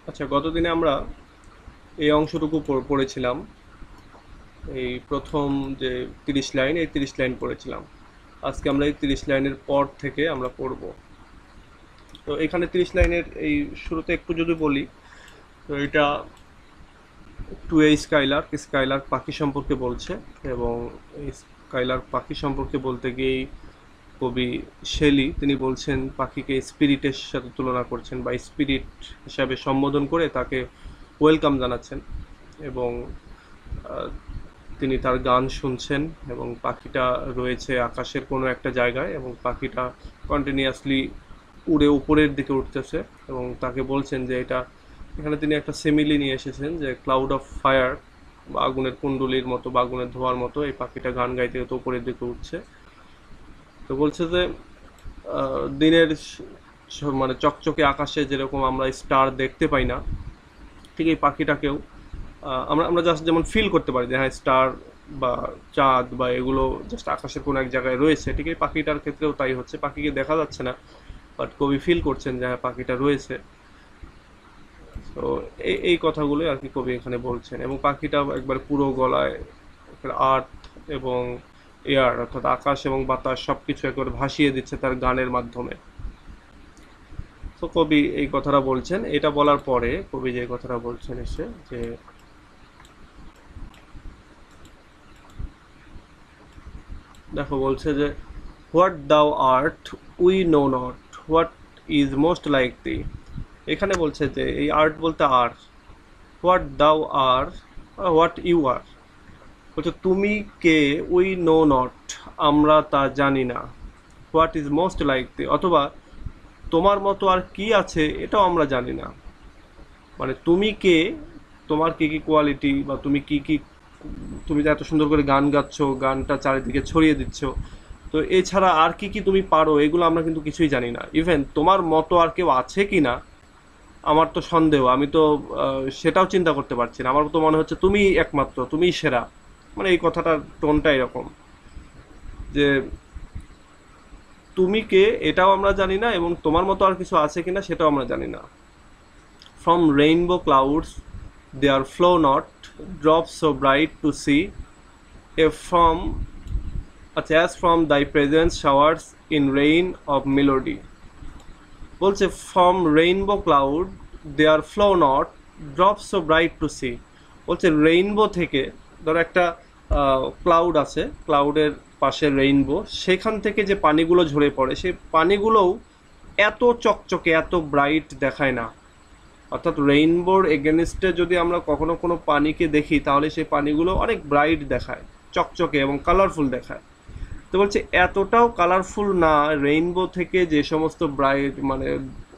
আচ্ছা, গতদিনে আমরা এই অংশটুকু পড়েছিলাম। এই প্রথম যে 30 লাইন, এই 30 লাইন পড়েছিলাম। আজকে আমরা এই 30 লাইনের পর থেকে আমরা পড়ব। তো এখানে 30 লাইনের এই শুরুতে একটু যদি বলি, তো এটা টু এ স্কাইলার্ক স্কাইলার্ক পাখি সম্পর্কে বলছে। এবং এই স্কাইলার্ক পাখি সম্পর্কে বলতে গিয়েই কবি শেলি তিনি বলছেন পাখিকে স্পিরিটের সাথে তুলনা করছেন, বা স্পিরিট হিসাবে সম্বোধন করে তাকে ওয়েলকাম জানাচ্ছেন। এবং আহ, তিনি তার গান শুনছেন, এবং পাখিটা রয়েছে আকাশের কোনো একটা জায়গায়, এবং পাখিটা কন্টিনিউয়াসলি উড়ে উপরের দিকে উঠতেছে। এবং তাকে বলছেন যে এটা, এখানে তিনি একটা সিমিলি নিয়ে এসেছেন যে ক্লাউড অফ ফায়ার, বা আগুনের কুণ্ডলীর মতো বা আগুনের ধোঁয়ার মতো এই পাখিটা গান গাইতে তো উপরের দিকে উঠছে। তো বলছে যে দিনের মানে চকচকে আকাশে যেরকম আমরা স্টার দেখতে পাই না, ঠিক এই পাখিটাকেও আমরা আমরা জাস্ট যেমন ফিল করতে পারি যে হ্যাঁ স্টার বা চাঁদ বা এগুলো জাস্ট আকাশের কোনো এক জায়গায় রয়েছে, ঠিক এই পাখিটার ক্ষেত্রেও তাই হচ্ছে। পাখিকে দেখা যাচ্ছে না, বাট কবি ফিল করছেন যে হ্যাঁ পাখিটা রয়েছে। তো এই কথাগুলোই আর কি কবি এখানে বলছেন। এবং পাখিটা একবার পুরো গলায় আর্থ এবং এয়ার, অর্থাৎ আকাশ এবং বাতাস সবকিছু একবার ভাসিয়ে দিচ্ছে তার গানের মাধ্যমে। তো কবি এই কথাটা বলছেন। এটা বলার পরে কবি যে কথাটা বলছেন এসে যে, দেখো বলছে যে হোয়াট দাও art we know not, what is most like দি। এখানে বলছে যে এই আর্ট বলতে আর, হোয়াট দাও আর, হোয়াট ইউ আর। বলছে তুমি কে, উই নো নট, আমরা তা জানি না। হোয়াট ইজ মোস্ট লাইক দি, অথবা তোমার মতো আর কি আছে এটাও আমরা জানি না। মানে তুমি কে, তোমার কি কি কোয়ালিটি, বা তুমি কি কি, তুমি যে এত সুন্দর করে গান গাচ্ছ, গানটা চারিদিকে ছড়িয়ে দিচ্ছ, তো এছাড়া আর কি কি তুমি পারো এগুলো আমরা কিন্তু কিছুই জানি না। ইভেন তোমার মতো আর কেউ আছে কি না আমার তো সন্দেহ। আমি তো সেটাও চিন্তা করতে পারছি না। আমার তো মনে হচ্ছে তুমি একমাত্র, তুমিই সেরা। মানে এই কথাটার টোনটা এরকম যে তুমি কে এটাও আমরা জানি না, এবং তোমার মতো আর কিছু আছে কিনা সেটাও আমরা জানি না। From rainbow clouds there flow not, drops so bright to see, a from আচ্ছা as from thy presence showers in rain of melody। বলছে from rainbow cloud there flow not, drops so bright to see. বলছে rainbow থেকে, ধরো একটা cloud আছে, ক্লাউডের পাশে rainbow, সেখান থেকে যে পানিগুলো ঝরে পড়ে সেই পানিগুলোও এত চকচকে এত ব্রাইট দেখায় না। অর্থাৎ রেইনবোর এগেনস্টে যদি আমরা কখনো কোনো পানিকে দেখি তাহলে সেই পানিগুলো অনেক ব্রাইট দেখায়, চকচকে এবং কালারফুল দেখায়। তো বলছে এতটাও কালারফুল না রেইনবো থেকে যে সমস্ত ব্রাইট মানে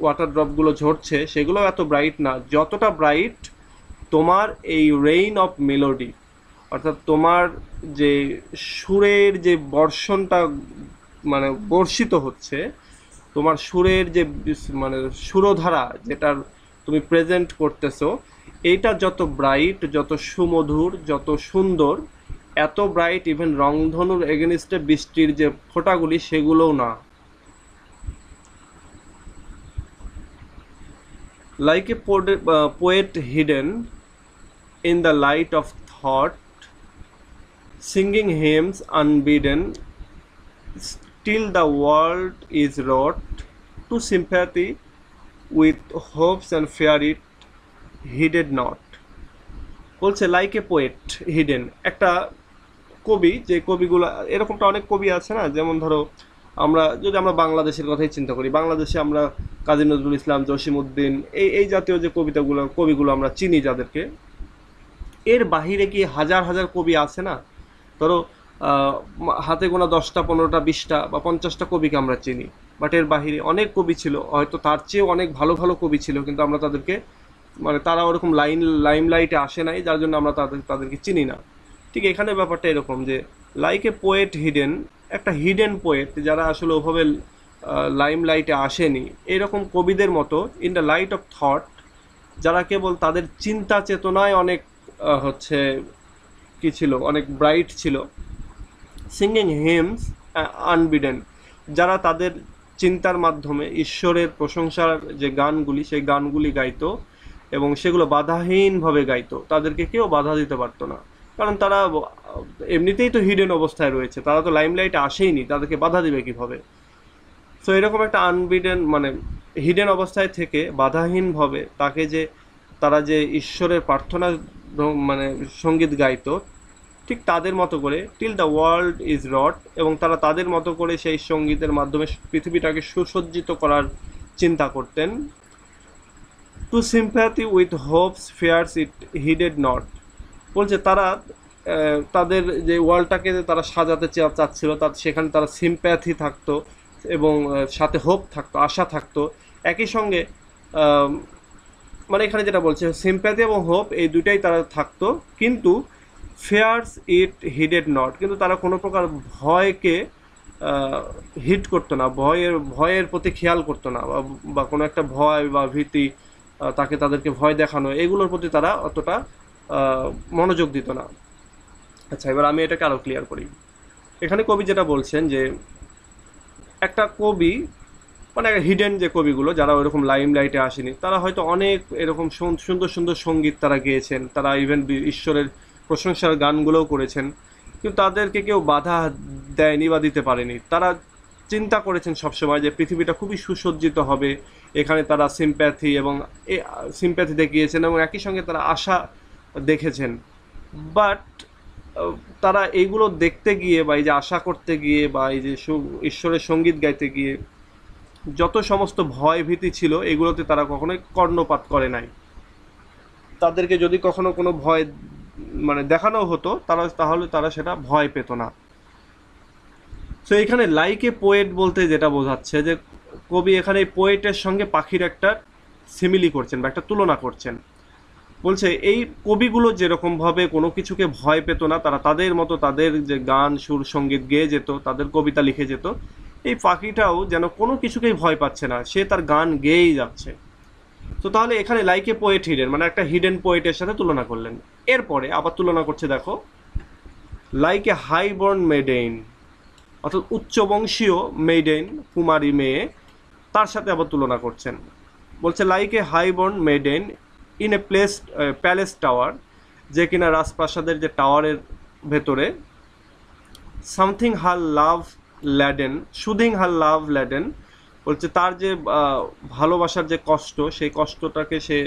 ওয়াটার ড্রপগুলো ঝরছে, সেগুলো এত ব্রাইট না যতটা ব্রাইট তোমার এই রেইন অফ মেলোডি। অর্থাৎ তোমার যে সুরের যে বর্ষণটা মানে বর্ষিত হচ্ছে, তোমার সুরের যে মানে সুরধারা যেটার তুমি প্রেজেন্ট করতেছো, এইটা যত ব্রাইট, যত সুমধুর, যত সুন্দর, এত ব্রাইট ইভেন রংধনুর এগেনিস্টে বৃষ্টির যে ফোঁটাগুলি সেগুলোও না। Like a poet hidden in the light of thought, singing hymns unbidden, till the world is wrought to sympathy with hopes and fear it heeded not। বলছে লাইক এ পোয়েট হিডেন, একটা কবি, যে কবিগুলো এরকমটা অনেক কবি আছে না, যেমন ধরো আমরা যদি আমরা বাংলাদেশের কথাই চিন্তা করি, বাংলাদেশে আমরা কাজী নজরুল ইসলাম, জসিম উদ্দিন, এই জাতীয় যে কবিগুলো আমরা চিনি যাদেরকে, এর বাহিরে কি হাজার হাজার কবি আছে না? ধরো আহ, হাতে গোনা 10টা 15টা 20টা বা 50টা কবিকে আমরা চিনি। বাট এর বাহিরে অনেক কবি ছিল, হয়তো তার চেয়েও অনেক ভালো ভালো কবি ছিল, কিন্তু আমরা তাদেরকে মানে তারা ওরকম লাইমলাইটে আসে নাই, যার জন্য আমরা তাদেরকে চিনি না। ঠিক এখানে ব্যাপারটা এরকম যে লাইক এ পোয়েট হিডেন, একটা হিডেন পোয়েট যারা আসলে ওভাবে লাইমলাইটে আসেনি, এরকম কবিদের মতো in the light of thought, যারা কেবল তাদের চিন্তা চেতনায় অনেক হচ্ছে কি ছিল, অনেক ব্রাইট ছিল। সিঙ্গিং হেমস আনবিডেন, যারা তাদের চিন্তার মাধ্যমে ঈশ্বরের প্রশংসার যে গানগুলি সেই গানগুলি গাইতো, এবং সেগুলো বাধাহীনভাবে গাইতো, তাদেরকে কেউ বাধা দিতে পারতো না, কারণ তারা এমনিতেই তো হিডেন অবস্থায় রয়েছে, তারা তো লাইমলাইটে আসেইনি, তাদেরকে বাধা দিবে কিভাবে। সো এরকম একটা আনবিডেন মানে হিডেন অবস্থায় থেকে বাধাহীনভাবে তারা যে ঈশ্বরের প্রার্থনা মানে সঙ্গীত গাইতো, ঠিক তাদের মতো করে টিল দ্য ওয়ার্ল্ড ইজ রট, এবং তারা তাদের মতো করে সেই সঙ্গীতের মাধ্যমে পৃথিবীটাকে সুসজ্জিত করার চিন্তা করতেন। To sympathy with hopes fears it heeded not, বলছে তারা তাদের যে ওয়ার্ল্ডটাকে তারা সাজাতে চাচ্ছিল, সেখানে তারা সিম্প্যাথি থাকতো এবং সাথে হোপ থাকতো, আশা থাকতো একই সঙ্গে। মানে এখানে যেটা বলছে সিম্প্যাথি এবং হোপ এই দুইটাই তারা থাকতো, কিন্তু ফেয়ার্স ইট হিডেড নট, কিন্তু তারা কোনো প্রকার ভয়কে হিট করতো না, ভয়ের প্রতি খেয়াল করতো না, বা কোনো একটা ভয় বা ভীতি তাদেরকে ভয় দেখানো, এগুলোর প্রতি তারা অতটা মনোযোগ দিত না। আচ্ছা, এবার আমি এটাকে আরও ক্লিয়ার করি। এখানে কবি যেটা বলছেন যে একটা কবি মানে হিডেন যে কবিগুলো যারা ওইরকম লাইমলাইটে আসেনি, তারা হয়তো অনেক এরকম সুন্দর সুন্দর সঙ্গীত তারা গেয়েছেন, তারা ইভেন ঈশ্বরের প্রশংসার গানগুলোও করেছেন, কিন্তু তাদেরকে কেউ বাধা দেয়নি বা দিতে পারেনি। তারা চিন্তা করেছেন সবসময় যে পৃথিবীটা খুবই সুসজ্জিত হবে, এখানে তারা সিম্প্যাথি দেখিয়েছেন এবং একই সঙ্গে তারা আশা দেখেছেন। বাট তারা এইগুলো দেখতে গিয়ে বা এই যে আশা করতে গিয়ে বা এই যে ঈশ্বরের সঙ্গীত গাইতে গিয়ে যত সমস্ত ভয় ভীতি ছিল, এগুলোতে তারা কখনোই কর্ণপাত করে নাই। তাদেরকে যদি কখনো কোনো ভয় মানে দেখানো হতো, তাহলে তারা সেটা ভয় পেত না। সো এখানে লাইক এ পোয়েট বলতে যেটা বোঝাচ্ছে যে কবি এখানে এই পোয়েটের সঙ্গে পাখির একটা সিমিলি করছেন বা একটা তুলনা করছেন। বলছে এই কবিগুলো যেরকমভাবে কোনো কিছুকে ভয় পেত না, তারা তাদের মতো তাদের যে গান সুর সঙ্গীত গেয়ে যেত, তাদের কবিতা লিখে যেত, এই পাখিটাও যেন কোনো কিছুকেই ভয় পাচ্ছে না, সে তার গান গেয়েই যাচ্ছে। তো তাহলে এখানে লাইক এ পোয়েট হিডেন মানে একটা হিডেন পোয়েটের সাথে তুলনা করলেন। এরপরে আবার তুলনা করছে, দেখো, like a high born maiden, অর্থাৎ উচ্চবংশীয় মেডেন, কুমারী মেয়ে, তার সাথে আবার তুলনা করছেন। বলছে like a high born maiden in a palace tower, যে কিনা রাজপ্রাসাদের যে টাওয়ারের ভেতরে, সামথিং হার লাভ ল্যাডেন, সুদিং হার লাভ ল্যাডেন, বলছে তার যে ভালোবাসার যে কষ্ট, সেই কষ্টটাকে সে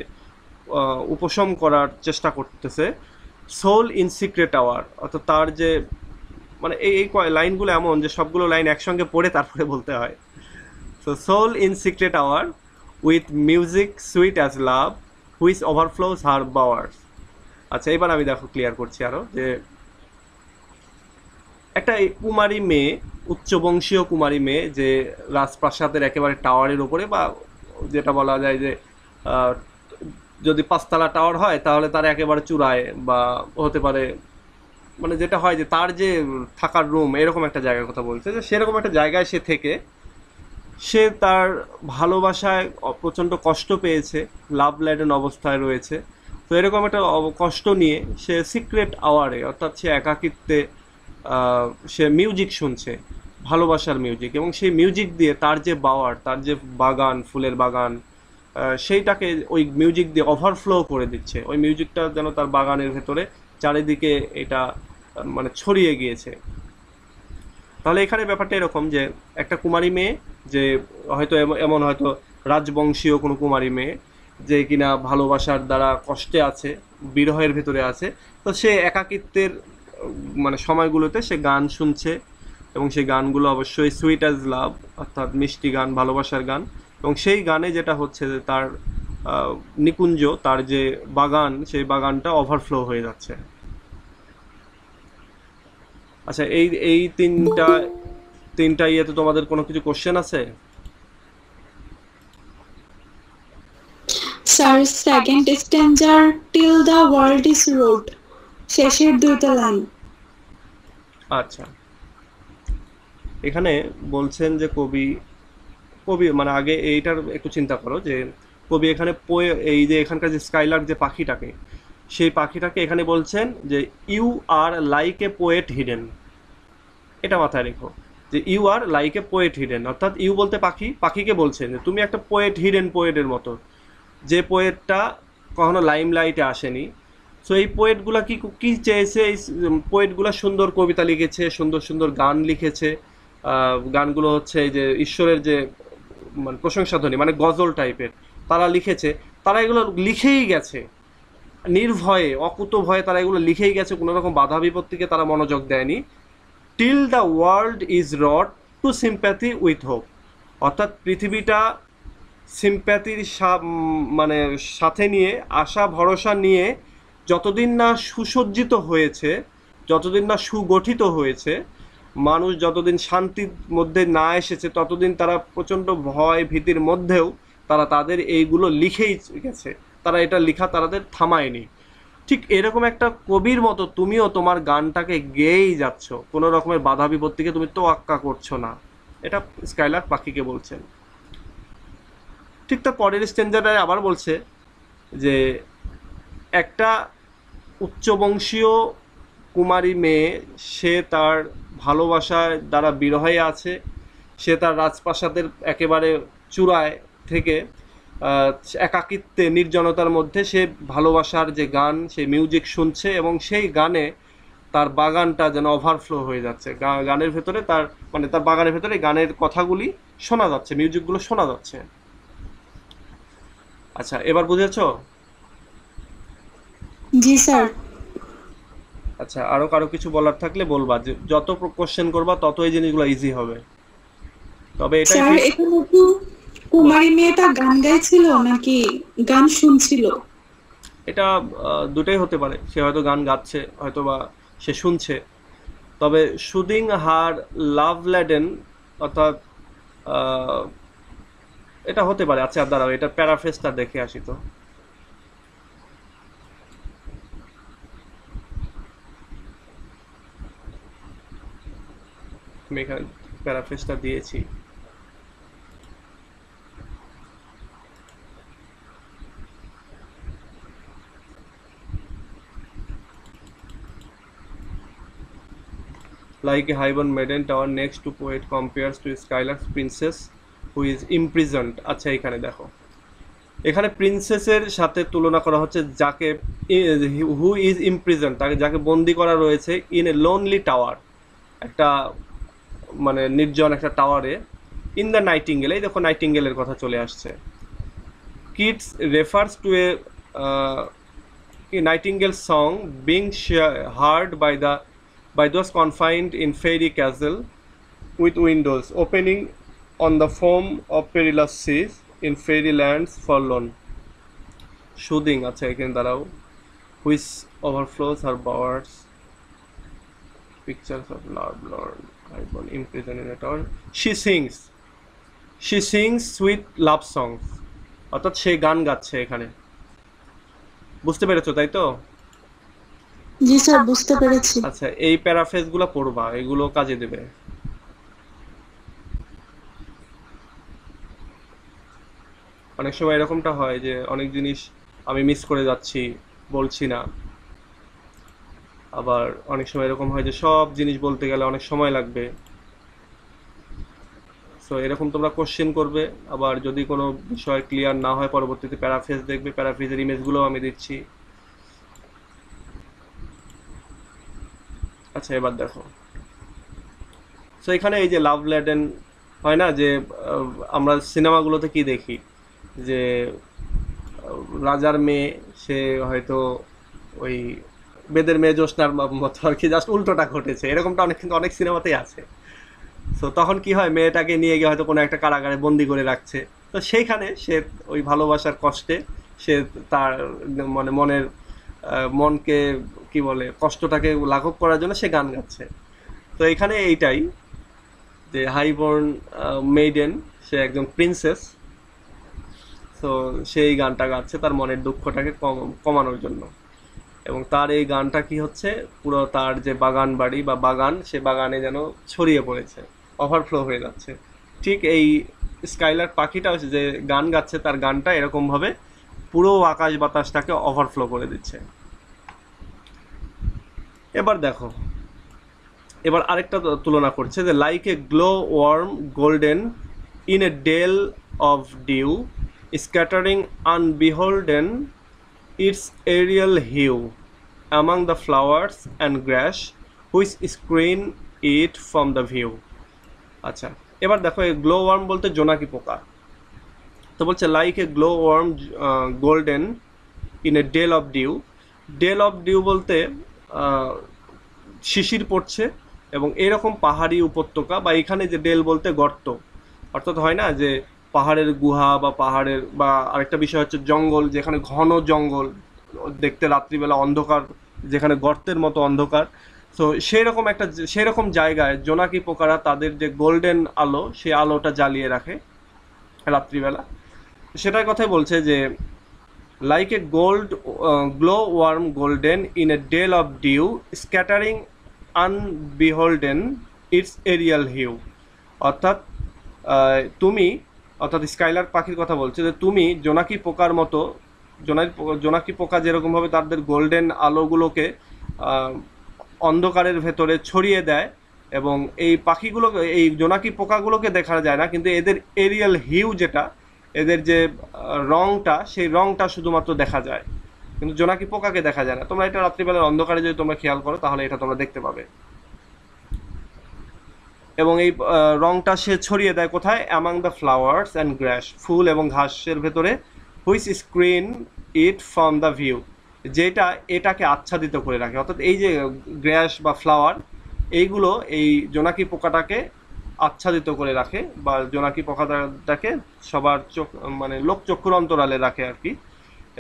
উপশম করার চেষ্টা করতেছে। সোল ইন সিক্রেট আওয়ার, অর্থাৎ তার যে মানে এই লাইনগুলো এমন যে সবগুলো লাইন একসঙ্গে পড়ে তারপরে বলতে হয়। So soul in secret hour with music sweet as love which overflows her bowers. আচ্ছা, এবার আমি দেখো ক্লিয়ার করছি আরও, যে একটা কুমারী মেয়ে, উচ্চবংশীয় কুমারী মেয়ে, যে রাজপ্রাসাদের একেবারে টাওয়ারের ওপরে, বা যেটা বলা যায় যে যদি 5তলা টাওয়ার হয় তাহলে তার একেবারে চূড়ায়, বা হতে পারে মানে যেটা হয় যে তার যে থাকার রুম, এরকম একটা জায়গার কথা বলছে, যে সেরকম একটা জায়গায় সে তার ভালোবাসায় প্রচণ্ড কষ্ট পেয়েছে, লাভ ল্যাডেন অবস্থায় রয়েছে। তো এরকম একটা কষ্ট নিয়ে সে সিক্রেট আওয়ারে, অর্থাৎ সে একাকিত্বে সে মিউজিক শুনছে, ভালোবাসার মিউজিক, এবং সেই মিউজিক দিয়ে তার যে তার যে বাগান, ফুলের বাগান, সেইটাকে ওই মিউজিক দিয়ে ওভারফ্লো করে দিচ্ছে। ওই মিউজিকটা যেন তার বাগানের ভেতরে চারিদিকে এটা মানে ছড়িয়ে গিয়েছে। তাহলে এখানে ব্যাপারটা এরকম যে একটা কুমারী মেয়ে, যে হয়তো এমন হয়তো রাজবংশীয় কোনো কুমারী মেয়ে, যে কিনা ভালোবাসার দ্বারা কষ্টে আছে, বিরহের ভেতরে আছে, তো সে একাকিত্বের মানে সময়গুলোতে সে গান শুনছে, এবং সেই গানগুলো অবশ্যই সুইট অ্যাজ লাভ, অর্থাৎ মিষ্টি গান, ভালোবাসার গান, এবং সেই গানে যেটা হচ্ছে যে তার নিকুঞ্জ, তার যে বাগান, সেই বাগানটা ওভারফ্লো হয়ে যাচ্ছে। আচ্ছা, এই তিনটা ইয়েতে তোমাদের কোনো কিছু কোশ্চেন আছে? স্যার, সেকেন্ড স্ট্যান্জার till the world is wrought, শেষের দুইটা লাইন। আচ্ছা, এখানে বলছেন যে কবি মানে আগে এইটার একটু চিন্তা করো, যে কবি এখানে এই যে এখানকার যে স্কাইলার্ক যে পাখিটাকে, সেই পাখিটাকে এখানে বলছেন যে you are like a poet hidden. এটা মাথায় রেখো যে you are like a poet hidden, অর্থাৎ ইউ বলতে পাখিকে বলছেন যে তুমি একটা পোয়েট, হিডেন পোয়েটের মতো, যে পোয়েটটা কখনো লাইমলাইটে আসেনি। সো এই পোয়েটগুলা কি চেয়েছে, এই পোয়েটগুলা সুন্দর কবিতা লিখেছে, সুন্দর সুন্দর গান লিখেছে। গানগুলো হচ্ছে এই যে ঈশ্বরের যে মানে প্রশংসাধ্বনি, মানে গজল টাইপের তারা লিখেছে। তারা এগুলো লিখেই গেছে নির্ভয়ে, অকুত ভয়ে তারা এগুলো লিখেই গেছে, কোনো রকম বাধা বিপত্তিকে তারা মনোযোগ দেয়নি। Till the world is wrought to sympathy with hope, অর্থাৎ পৃথিবীটা সিম্প্যাথির মানে সাথে নিয়ে, আশা ভরসা নিয়ে যতদিন না সুসজ্জিত হয়েছে, যতদিন না সুগঠিত হয়েছে, মানুষ যতদিন শান্তির মধ্যে না এসেছে, ততদিন তারা প্রচণ্ড ভয় ভীতির মধ্যেও তারা তাদের এইগুলো লিখেই গেছে। তারা এটা লেখা তাদের থামায়নি। ঠিক এরকম একটা কবির মতো তুমিও তোমার গানটাকে গেয়েই যাচ্ছ, কোনো রকমের বাধা বিপত্তিকে তুমি তোয়াক্কা করছো না। এটা স্কাইলার্ক পাখিকে বলছেন। ঠিক তার পরের স্ট্যান্জারে আবার বলছে যে একটা উচ্চবংশীয় কুমারী মেয়ে, সে তার ভালোবাসার দ্বারা বিরহে আছে, সে তার রাজপ্রাসাদের একেবারে চূড়ায় থেকে একাকিত্বে নির্জনতার মধ্যে সে ভালোবাসার যে গান, সেই মিউজিক শুনছে, এবং সেই গানে তার বাগানটা যেন ওভারফ্লো হয়ে যাচ্ছে। গানের ভেতরে তার মানে তার বাগানের ভেতরে গানের কথাগুলি শোনা যাচ্ছে, মিউজিকগুলো শোনা যাচ্ছে। আচ্ছা, এবার বুঝেছো? জি স্যার। আচ্ছা, আরো কারো কিছু বলার থাকলে বলবা, যে যত কোশ্চেন করবা তত এই জিনিসগুলো ইজি হবে। তবে এটাই স্যার, এখানে কি কুমারী মেয়েটা গান গাইছিল নাকি গান শুনছিল? এটা দুটোই হতে পারে, সে হয়তো গান গাচ্ছে, হয়তো বা সে শুনছে। তবে শুদিং হার লাভ ল্যাডেন, অর্থাৎ আহ, এটা হতে পারে। আচ্ছা দাঁড়াও, এটা প্যারাফ্রেজটা দেখে আসি তো। আমি এখানে প্যারাফ্রেজটা দিয়েছি। Like a highborn maiden tower next to poet compares to Skylark's princess who is imprisoned. আচ্ছা, এখানে দেখো, এখানে প্রিন্সেসের সাথে তুলনা করা হচ্ছে যাকে, হু ইজ ইমপ্রিজন, তাকে যাকে বন্দি করা রয়েছে, ইন এ লোনলি টাওয়ার, একটা মানে নির্জন একটা টাওয়ারে, ইন দ্য নাইটিঙ্গেল। এই দেখো নাইটিঙ্গেলের কথা চলে আসছে। Kids refers to a nightingale song being heard by those confined in fairy castle with windows opening on the foam of perilous seas in fairy lands forlorn. Soothing, আচ্ছা এখানে দাঁড়াও, which overflows her bowers, pictures of love lord highborn imprisoned in a tower. She sings sweet love songs, অর্থাৎ সে গান গাচ্ছে এখানে। বুঝতে পেরেছো তাই তো? জি স্যার, বুঝতে পেরেছি। আচ্ছা, এই প্যারাফ্রেজগুলো পড়বা, এগুলো কাজে দেবে। অনেক সময় এরকমটা হয় যে অনেক জিনিস আমি মিস করে যাচ্ছি, বলছি না। আবার অনেক সময় এরকম হয় যে সব জিনিস বলতে গেলে অনেক সময় লাগবে। সো এরকম তোমরা কোশ্চেন করবে। আবার যদি কোনো বিষয় ক্লিয়ার না হয়, পরবর্তীতে প্যারাফ্রেজ দেখবে, প্যারাফ্রেজের ইমেজগুলোও আমি দিচ্ছি। আচ্ছা, এবার দেখো, সো এখানে এই যে লাভ ল্যাডেন হয় না, যে আমরা সিনেমাগুলোতে কি দেখি, যে রাজার মেয়ে, সে হয়তো ওই বেদের মেয়ে জ্যোৎস্নার মতো আর কি, জাস্ট উল্টোটা ঘটেছে, এরকমটা অনেক কিন্তু অনেক সিনেমাতেই আছে। সো তখন কি হয়, মেয়েটাকে নিয়ে গিয়ে হয়তো কোনো একটা কারাগারে বন্দি করে রাখছে, তো সেইখানে সে ওই ভালোবাসার কষ্টে সে তার মানে মনকে কি বলে, কষ্টটাকে লাঘব করার জন্য সে গান গাচ্ছে। তো এখানে এইটাই যে হাইবর্ন মেইডেন, সে একজন প্রিন্সেস, সো সেই গানটা গাচ্ছে তার মনের দুঃখটাকে কমানোর জন্য। এবং তার এই গানটা কি হচ্ছে, পুরো তার যে বাগান বাড়ি বা বাগান, সে বাগানে যেন ছড়িয়ে পড়েছে, ওভারফ্লো হয়ে যাচ্ছে। ঠিক এই স্কাইলার্ক পাখিটা যে গান গাচ্ছে, তার গানটা এরকমভাবে পুরো আকাশ বাতাসটাকে ওভারফ্লো করে দিচ্ছে। এবার দেখো, এবার আরেকটা তুলনা করছে যে like a glow worm golden in a dell of dew scattering unbeholden its aerial hue among the flowers and grass which screen it from the view. আচ্ছা, এবার দেখো এই গ্লো ওয়ার্ম বলতে জোনাকি পোকা। তো বলছে like a glow worm golden in a dell of dew. Dell of dew বলতে শিশির পড়ছে এবং এরকম পাহাড়ি উপত্যকা, বা এখানে যে ডেল বলতে গর্ত, অর্থাৎ হয় না যে পাহাড়ের গুহা বা পাহাড়ের, বা আরেকটা বিষয় হচ্ছে জঙ্গল, যেখানে ঘন জঙ্গল দেখতে রাত্রিবেলা অন্ধকার, যেখানে গর্তের মতো অন্ধকার। তো সেরকম জায়গায় জোনাকি পোকারা তাদের যে গোল্ডেন আলো, সেই আলোটা জ্বালিয়ে রাখে রাত্রিবেলা। সেটার কথাই বলছে যে like a glow worm golden in a dale of dew scattering unbeholden its aerial hue। অর্থাৎ অর্থাৎ স্কাইলার্ক পাখির কথা বলছে যে তুমি জোনাকি পোকার মতো, জোনাকি পোকা যেরকমভাবে তাদের গোল্ডেন আলোগুলোকে অন্ধকারের ভেতরে ছড়িয়ে দেয়, এবং এই পাখিগুলোকে, এই জোনাকি পোকাগুলোকে দেখা যায় না, কিন্তু এদের এরিয়াল হিউ যেটা, এদের যে রংটা, সেই রংটা শুধুমাত্র দেখা যায়, কিন্তু জোনাকি পোকাকে দেখা যায় না। তোমরা এটা রাত্রিবেলার অন্ধকারে যদি তোমরা খেয়াল করো তাহলে এটা তোমরা দেখতে পাবে। এবং এই রংটা সে ছড়িয়ে দেয় কোথায়? Among the flowers and grass, ফুল এবং ঘাসের ভেতরে, which screen it from the view, যেটা এটাকে আচ্ছাদিত করে রাখে। অর্থাৎ এই যে গ্রাস বা ফ্লাওয়ার, এইগুলো এই জোনাকি পোকাটাকে আচ্ছাদিত করে রাখে, বা জোনাকি পোকাটাকে সবার চোখ, মানে লোক চক্ষুর অন্তরালে রাখে আর কি।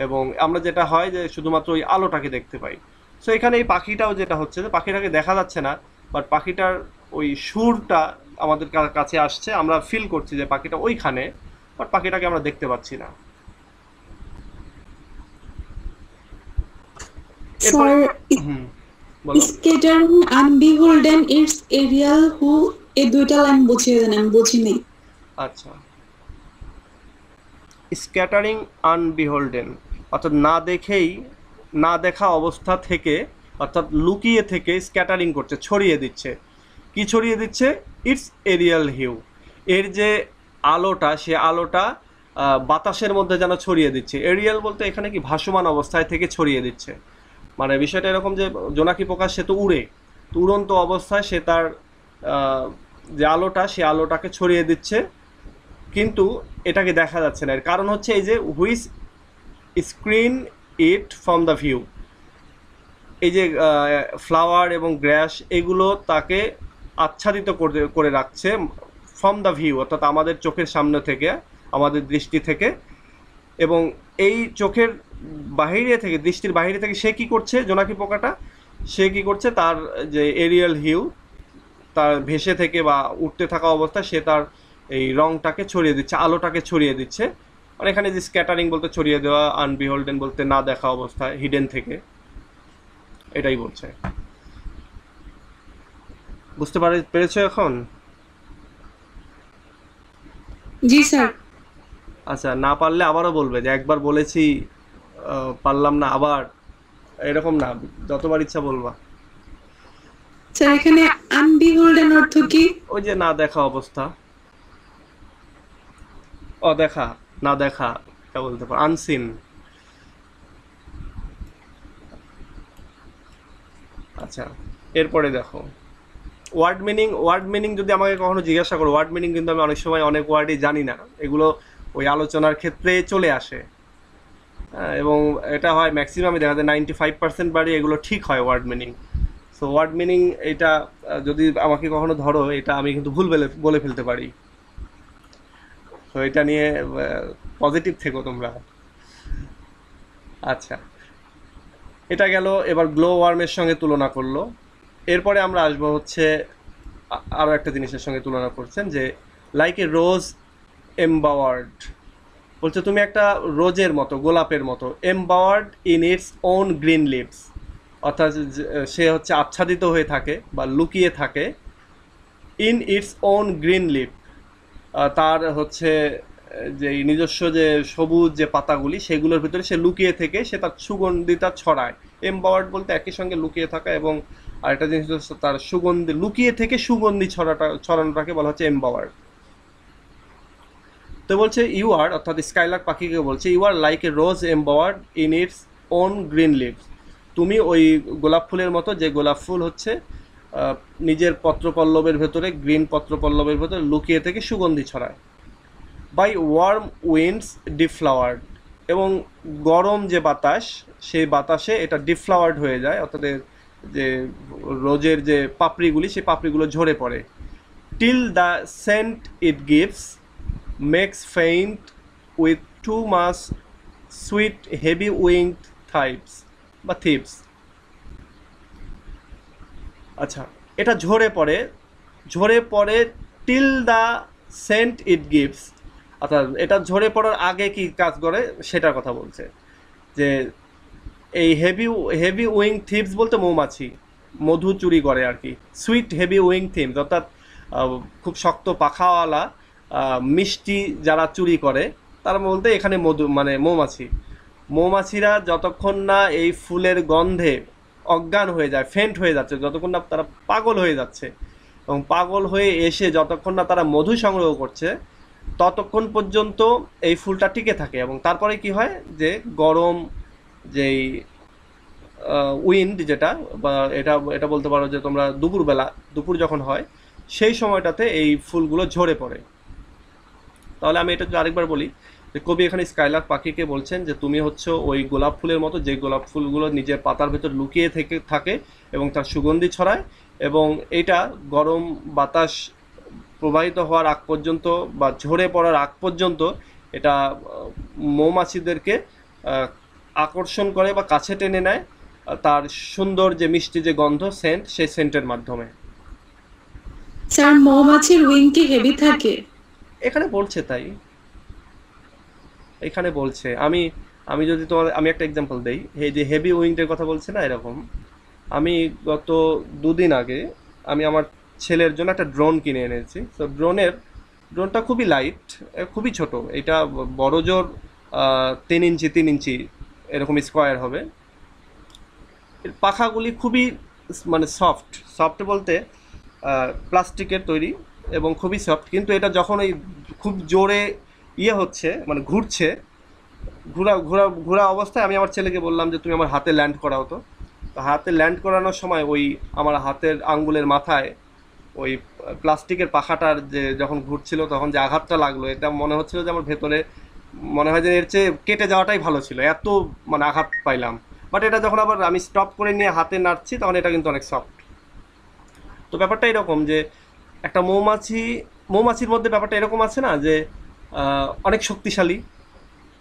এবং আমরা যেটা হয় যে শুধুমাত্র ওই আলোটাকে দেখতে পাই। সো এখানে এই পাখিটাও যেটা হচ্ছে যে পাখিটাকে দেখা যাচ্ছে না, বাট পাখিটার ওই সুরটা আমাদের কাছে আসছে, আমরা ফিল করছি যে পাখিটা ওইখানে, বাট পাখিটাকে আমরা দেখতে পাচ্ছি না। স্যার, স্ক্যাটারিং আনবিহোল্ডেন ইটস এরিয়াল হু, এই দুইটা লাইন বুঝিয়ে দেন, আমি বুঝিনি। আচ্ছা, স্ক্যাটারিং আনবিহোল্ডেন অর্থাৎ না দেখা অবস্থা থেকে, অর্থাৎ লুকিয়ে থেকে স্ক্যাটারিং করছে, ছড়িয়ে দিচ্ছে। কি ছড়িয়ে দিচ্ছে? ইটস এরিয়াল হিউ, এর যে আলোটা, সে আলোটা বাতাসের মধ্যে যেন ছড়িয়ে দিচ্ছে। এরিয়াল বলতে এখানে কি ভাসমান অবস্থায় থেকে ছড়িয়ে দিচ্ছে, মানে বিষয়টা এরকম যে জোনাকি পোকা সে তো উড়ে, উড়ন্ত অবস্থায় সে তার যে আলোটা, সে আলোটাকে ছড়িয়ে দিচ্ছে, কিন্তু এটাকে দেখা যাচ্ছে না। এর কারণ হচ্ছে এই যে which screen it from the view, এই যে ফ্লাওয়ার এবং গ্রাস, এগুলো তাকে আচ্ছাদিত করে রাখছে ফ্রম দ্য ভিউ, অর্থাৎ আমাদের চোখের সামনে থেকে, আমাদের দৃষ্টি থেকে। এবং এই চোখের বাহিরে থেকে, দৃষ্টির বাহিরে থেকে সে কি করছে? জোনাকি পোকাটা সে কি করছে? তার যে এরিয়াল হিউ, তার ভেসে থেকে বা উঠতে থাকা অবস্থায় সে তার এই রংটাকে ছড়িয়ে দিচ্ছে, আলোটাকে ছড়িয়ে দিচ্ছে। মানে এখানে যে স্ক্যাটারিং বলতে ছড়িয়ে দেওয়া, আনবিহোল্ডেন বলতে না দেখা অবস্থায়, হিডেন থেকে, এটাই বলছে। বুঝতে পেরেছো এখন? জি স্যার। আচ্ছা, না পারলে আবারও বলবে যে একবার বলেছি পারলাম না, আবার, এরকম না, যতবার ইচ্ছা বলবা। স্যার, এখানে আনবিহোল্ডেন অর্থ কি? ওই যে না দেখা অবস্থা, অদেখা, না দেখা, এটা বলতে পারো, আনসিন। আচ্ছা, এরপরে দেখো ওয়ার্ড মিনিং যদি আমাকে কখনো জিজ্ঞাসা করো, ওয়ার্ড মিনিং কিন্তু আমি অনেক সময় অনেক ওয়ার্ডই জানি না, এগুলো ওই আলোচনার ক্ষেত্রে চলে আসে। এবং এটা হয় ম্যাক্সিমামই দেখা যায় 95% বাড়ি এগুলো ঠিক হয় word meaning. So word meaning এটা যদি আমাকে কখনো ধরো, এটা আমি কিন্তু ভুল বলে ফেলতে পারি। তো এটা নিয়ে পজিটিভ থেকো তোমরা। আচ্ছা, এটা গেল। এবার গ্লো ওয়ার্মের সঙ্গে তুলনা করলো। এরপরে আমরা আসবো হচ্ছে আরও একটা জিনিসের সঙ্গে তুলনা করছেন, যে লাইক এ রোজ এমবাওয়ার্ড, বলছে তুমি একটা রোজের মতো, গোলাপের মতো, embowered in its own green leaves, অর্থাৎ সে হচ্ছে আচ্ছাদিত হয়ে থাকে বা লুকিয়ে থাকে, in its own green leave, তার হচ্ছে যে নিজস্ব যে সবুজ যে পাতাগুলি, সেগুলোর ভিতরে সে লুকিয়ে থেকে সে তার সুগন্ধিটা ছড়ায়। এমবাওয়ার্ড বলতে একই সঙ্গে লুকিয়ে থাকা, এবং আরেকটা জিনিস হচ্ছে তার সুগন্ধি, লুকিয়ে থেকে সুগন্ধি ছড়ানোটাকে বলা হচ্ছে এমবাওয়ার্ড। তো বলছে ইউ আর, অর্থাৎ স্কাইলার্ক পাখিকে বলছে, you are like a rose embowered in its own green leaves. তুমি ওই গোলাপ ফুলের মতো, যে গোলাপ ফুল হচ্ছে নিজের পত্রপল্লবের ভেতরে, গ্রিন পত্রপল্লবের ভেতরে লুকিয়ে থেকে সুগন্ধি ছড়ায়। বাই ওয়ার্ম উইন্ডস ডিফ্লাওয়ার্ড, এবং গরম যে বাতাস, সেই বাতাসে এটা ডিফ্লাওয়ার্ড হয়ে যায়, অর্থাৎ যে রোজের যে পাপড়িগুলি, সেই পাপড়িগুলো ঝরে পড়ে। Till the scent it gives makes faint with too much sweet heavy winged thieves বা থিপস। আচ্ছা, এটা ঝরে পড়ে till the scent it gives, অর্থাৎ এটা ঝরে পড়ার আগে কি কাজ করে সেটার কথা বলছে। যে এই হেভি উইং থিপস বলতে মৌমাছি মধু চুরি করে আর কি। সুইট হেভি উইং থিপস অর্থাৎ খুব শক্ত পাখাওয়ালা মিষ্টি যারা চুরি করে, তার বলতে এখানে মধু মানে মৌমাছিরা যতক্ষণ না এই ফুলের গন্ধে অজ্ঞান হয়ে যায়, ফেন্ট হয়ে যাচ্ছে, যতক্ষণ না তারা পাগল হয়ে যাচ্ছে, এবং পাগল হয়ে এসে যতক্ষণ না তারা মধু সংগ্রহ করছে, ততক্ষণ পর্যন্ত এই ফুলটা টিকে থাকে। এবং তারপরে কি হয়, যে গরম যেই উইন্ড যেটা, বা এটা বলতে পারো যে তোমরা দুপুর যখন হয়, সেই সময়টাতে এই ফুলগুলো ঝরে পড়ে। তাহলে আমি এটা আরেকবার বলি, যে কবি এখানে স্কাইলার্ক পাখিকে বলছেন যে তুমি হচ্ছে ওই গোলাপ ফুলের মতো, যে গোলাপ ফুলগুলো নিজের পাতার ভেতর লুকিয়ে থাকে এবং তার সুগন্ধি ছড়ায়, এবং এটা গরম বাতাস প্রবাহিত হওয়ার আগ পর্যন্ত বা ঝরে পড়ার আগ পর্যন্ত এটা মৌমাছিদেরকে আকর্ষণ করে বা কাছে টেনে নেয় তার সুন্দর যে মিষ্টি যে গন্ধ, সেন্ট, সেই সেন্টের মাধ্যমে। স্যার, মৌমাছির উইং কি হেভি থাকে? এখানে বলছে তাই, এখানে বলছে। আমি যদি আমি একটা এক্সাম্পল দেই, এই যে হেভি উইংটের কথা বলছে না, এরকম আমি গত 2 দিন আগে আমি আমার ছেলের জন্য একটা ড্রোন কিনে এনেছি। তো ড্রোনটা খুবই লাইট, খুবই ছোট, এটা বড় জোর 3 ইঞ্চি এরকম স্কোয়ার হবে। এর পাখাগুলি খুবই মানে সফট বলতে প্লাস্টিকের তৈরি এবং খুবই সফট, কিন্তু এটা যখন এই খুব জোরে হচ্ছে মানে ঘোরা অবস্থায় আমি আমার ছেলেকে বললাম যে তুমি আমার হাতে ল্যান্ড করাও। তো হাতে ল্যান্ড করানোর সময় ওই আমার হাতের আঙ্গুলের মাথায় ওই প্লাস্টিকের পাখাটার যে যখন ঘুরছিল তখন যে আঘাতটা লাগলো, এটা মনে হচ্ছিল যে আমার ভেতরে মনে হয় যে এর চেয়ে কেটে যাওয়াটাই ভালো ছিল, এত মানে আঘাত পাইলাম। বাট এটা যখন আবার আমি স্টপ করে নিয়ে হাতে নাড়ছি, তখন এটা কিন্তু অনেক সফট। তো ব্যাপারটা এরকম যে একটা মৌমাছির মধ্যে ব্যাপারটা এরকম আছে না, যে অনেক শক্তিশালী।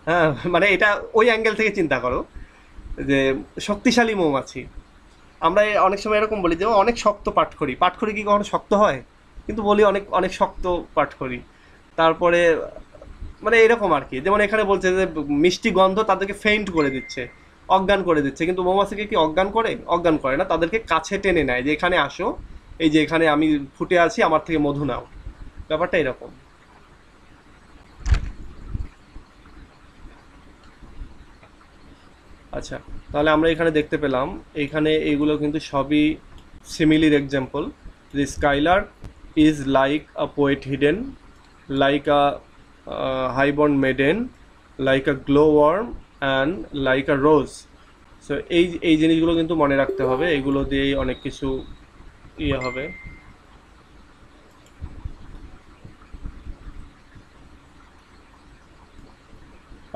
হ্যাঁ, মানে এটা ওই অ্যাঙ্গেল থেকে চিন্তা করো যে শক্তিশালী মৌমাছি। আমরা অনেক সময় এরকম বলি যে অনেক শক্ত পাটখড়ি কি কখনো শক্ত হয়? কিন্তু বলি অনেক অনেক শক্ত পাটখড়ি। তারপরে মানে এরকম আর কি, যেমন এখানে বলছে যে মিষ্টি গন্ধ তাদেরকে ফেইন্ট করে দিচ্ছে, অজ্ঞান করে দিচ্ছে, কিন্তু মৌমাছিকে কি অজ্ঞান করে না, তাদেরকে কাছে টেনে নেয়, যে এখানে আসো, এই যে এখানে আমি ফুটে আছি, আমার থেকে মধু নাও। ব্যাপারটা এরকম। আচ্ছা, তাহলে আমরা এখানে দেখতে পেলাম, এইখানে এইগুলো কিন্তু সবই সিমিলির এক্সাম্পল। যে skylark is like a poet hidden, like a highborn maiden, like a glow worm and like a rose. So এই জিনিসগুলো কিন্তু মনে রাখতে হবে, এগুলো দিয়েই অনেক কিছু হবে।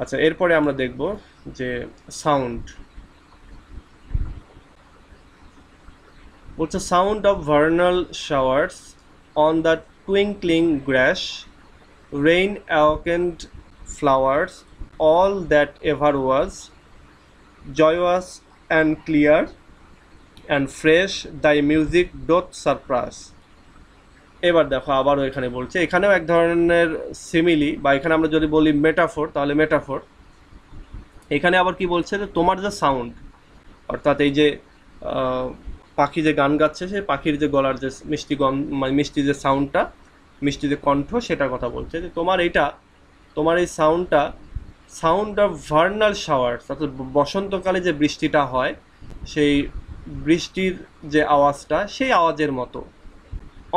আচ্ছা, এরপরে আমরা দেখব যে সাউন্ড। বলছে sound of vernal showers on the twinkling grass, rain awakened flowers, all that ever was, joyous and clear and fresh, thy music doth surpass. এবার দেখো আবারও এখানে বলছে, এখানেও এক ধরনের সিমিলি, বা এখানে আমরা যদি বলি মেটাফোর, তাহলে মেটাফোর। এখানে আবার কি বলছে, যে তোমার যে সাউন্ড, অর্থাৎ এই যে পাখি যে গান গাচ্ছে, সেই পাখির যে গলার যে মিষ্টি যে সাউন্ডটা, মিষ্টি যে কণ্ঠ, সেটার কথা বলছে। যে তোমার এই সাউন্ডটা সাউন্ড অফ ভার্নাল শাওয়ার্স, অর্থাৎ বসন্তকালে যে বৃষ্টিটা হয়, সেই বৃষ্টির যে আওয়াজটা, সেই আওয়াজের মতো।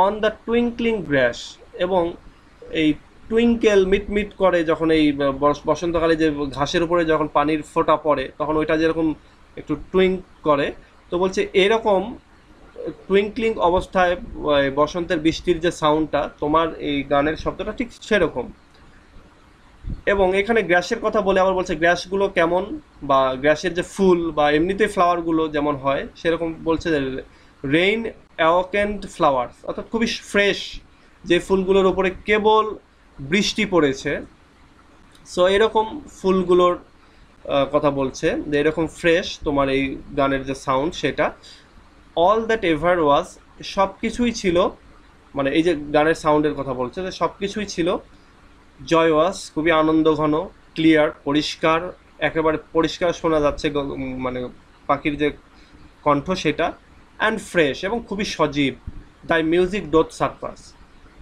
অন দ্য টুইঙ্কলিং গ্রাস, এবং এই টুইঙ্কেল মিটমিট করে যখন এই বসন্তকালে যে ঘাসের উপরে যখন পানির ফোঁটা পড়ে তখন ওইটা যেরকম একটু টুইঙ্ক করে, তো বলছে এরকম টুইঙ্কলিং অবস্থায় বসন্তের বৃষ্টির যে সাউন্ডটা, তোমার এই গানের শব্দটা ঠিক সেরকম। এবং এখানে গ্রাসের কথা বলে আবার বলছে গ্রাসগুলো কেমন, বা গ্রাসের যে ফুল বা এমনিতে ফ্লাওয়ারগুলো যেমন হয় সেরকম বলছে যে রেইন অ্যাওয়াকেন্ড ফ্লাওয়ার্স, অর্থাৎ খুবই ফ্রেশ, যে ফুলগুলোর উপরে কেবল বৃষ্টি পড়েছে। সো এরকম ফুলগুলোর কথা বলছে যে এরকম ফ্রেশ তোমার এই গানের যে সাউন্ড সেটা। অল দ্যাট এভার ওয়াজ, সব কিছুই ছিল, মানে এই যে গানের সাউন্ডের কথা বলছে যে সব কিছুই ছিল, জয়ওয়াস খুবই আনন্দ ঘন, ক্লিয়ার পরিষ্কার, একেবারে পরিষ্কার শোনা যাচ্ছে মানে পাখির যে কণ্ঠ সেটা, অ্যান্ড ফ্রেশ এবং খুবই সজীব। তাই মিউজিক ডোথ সারপাস,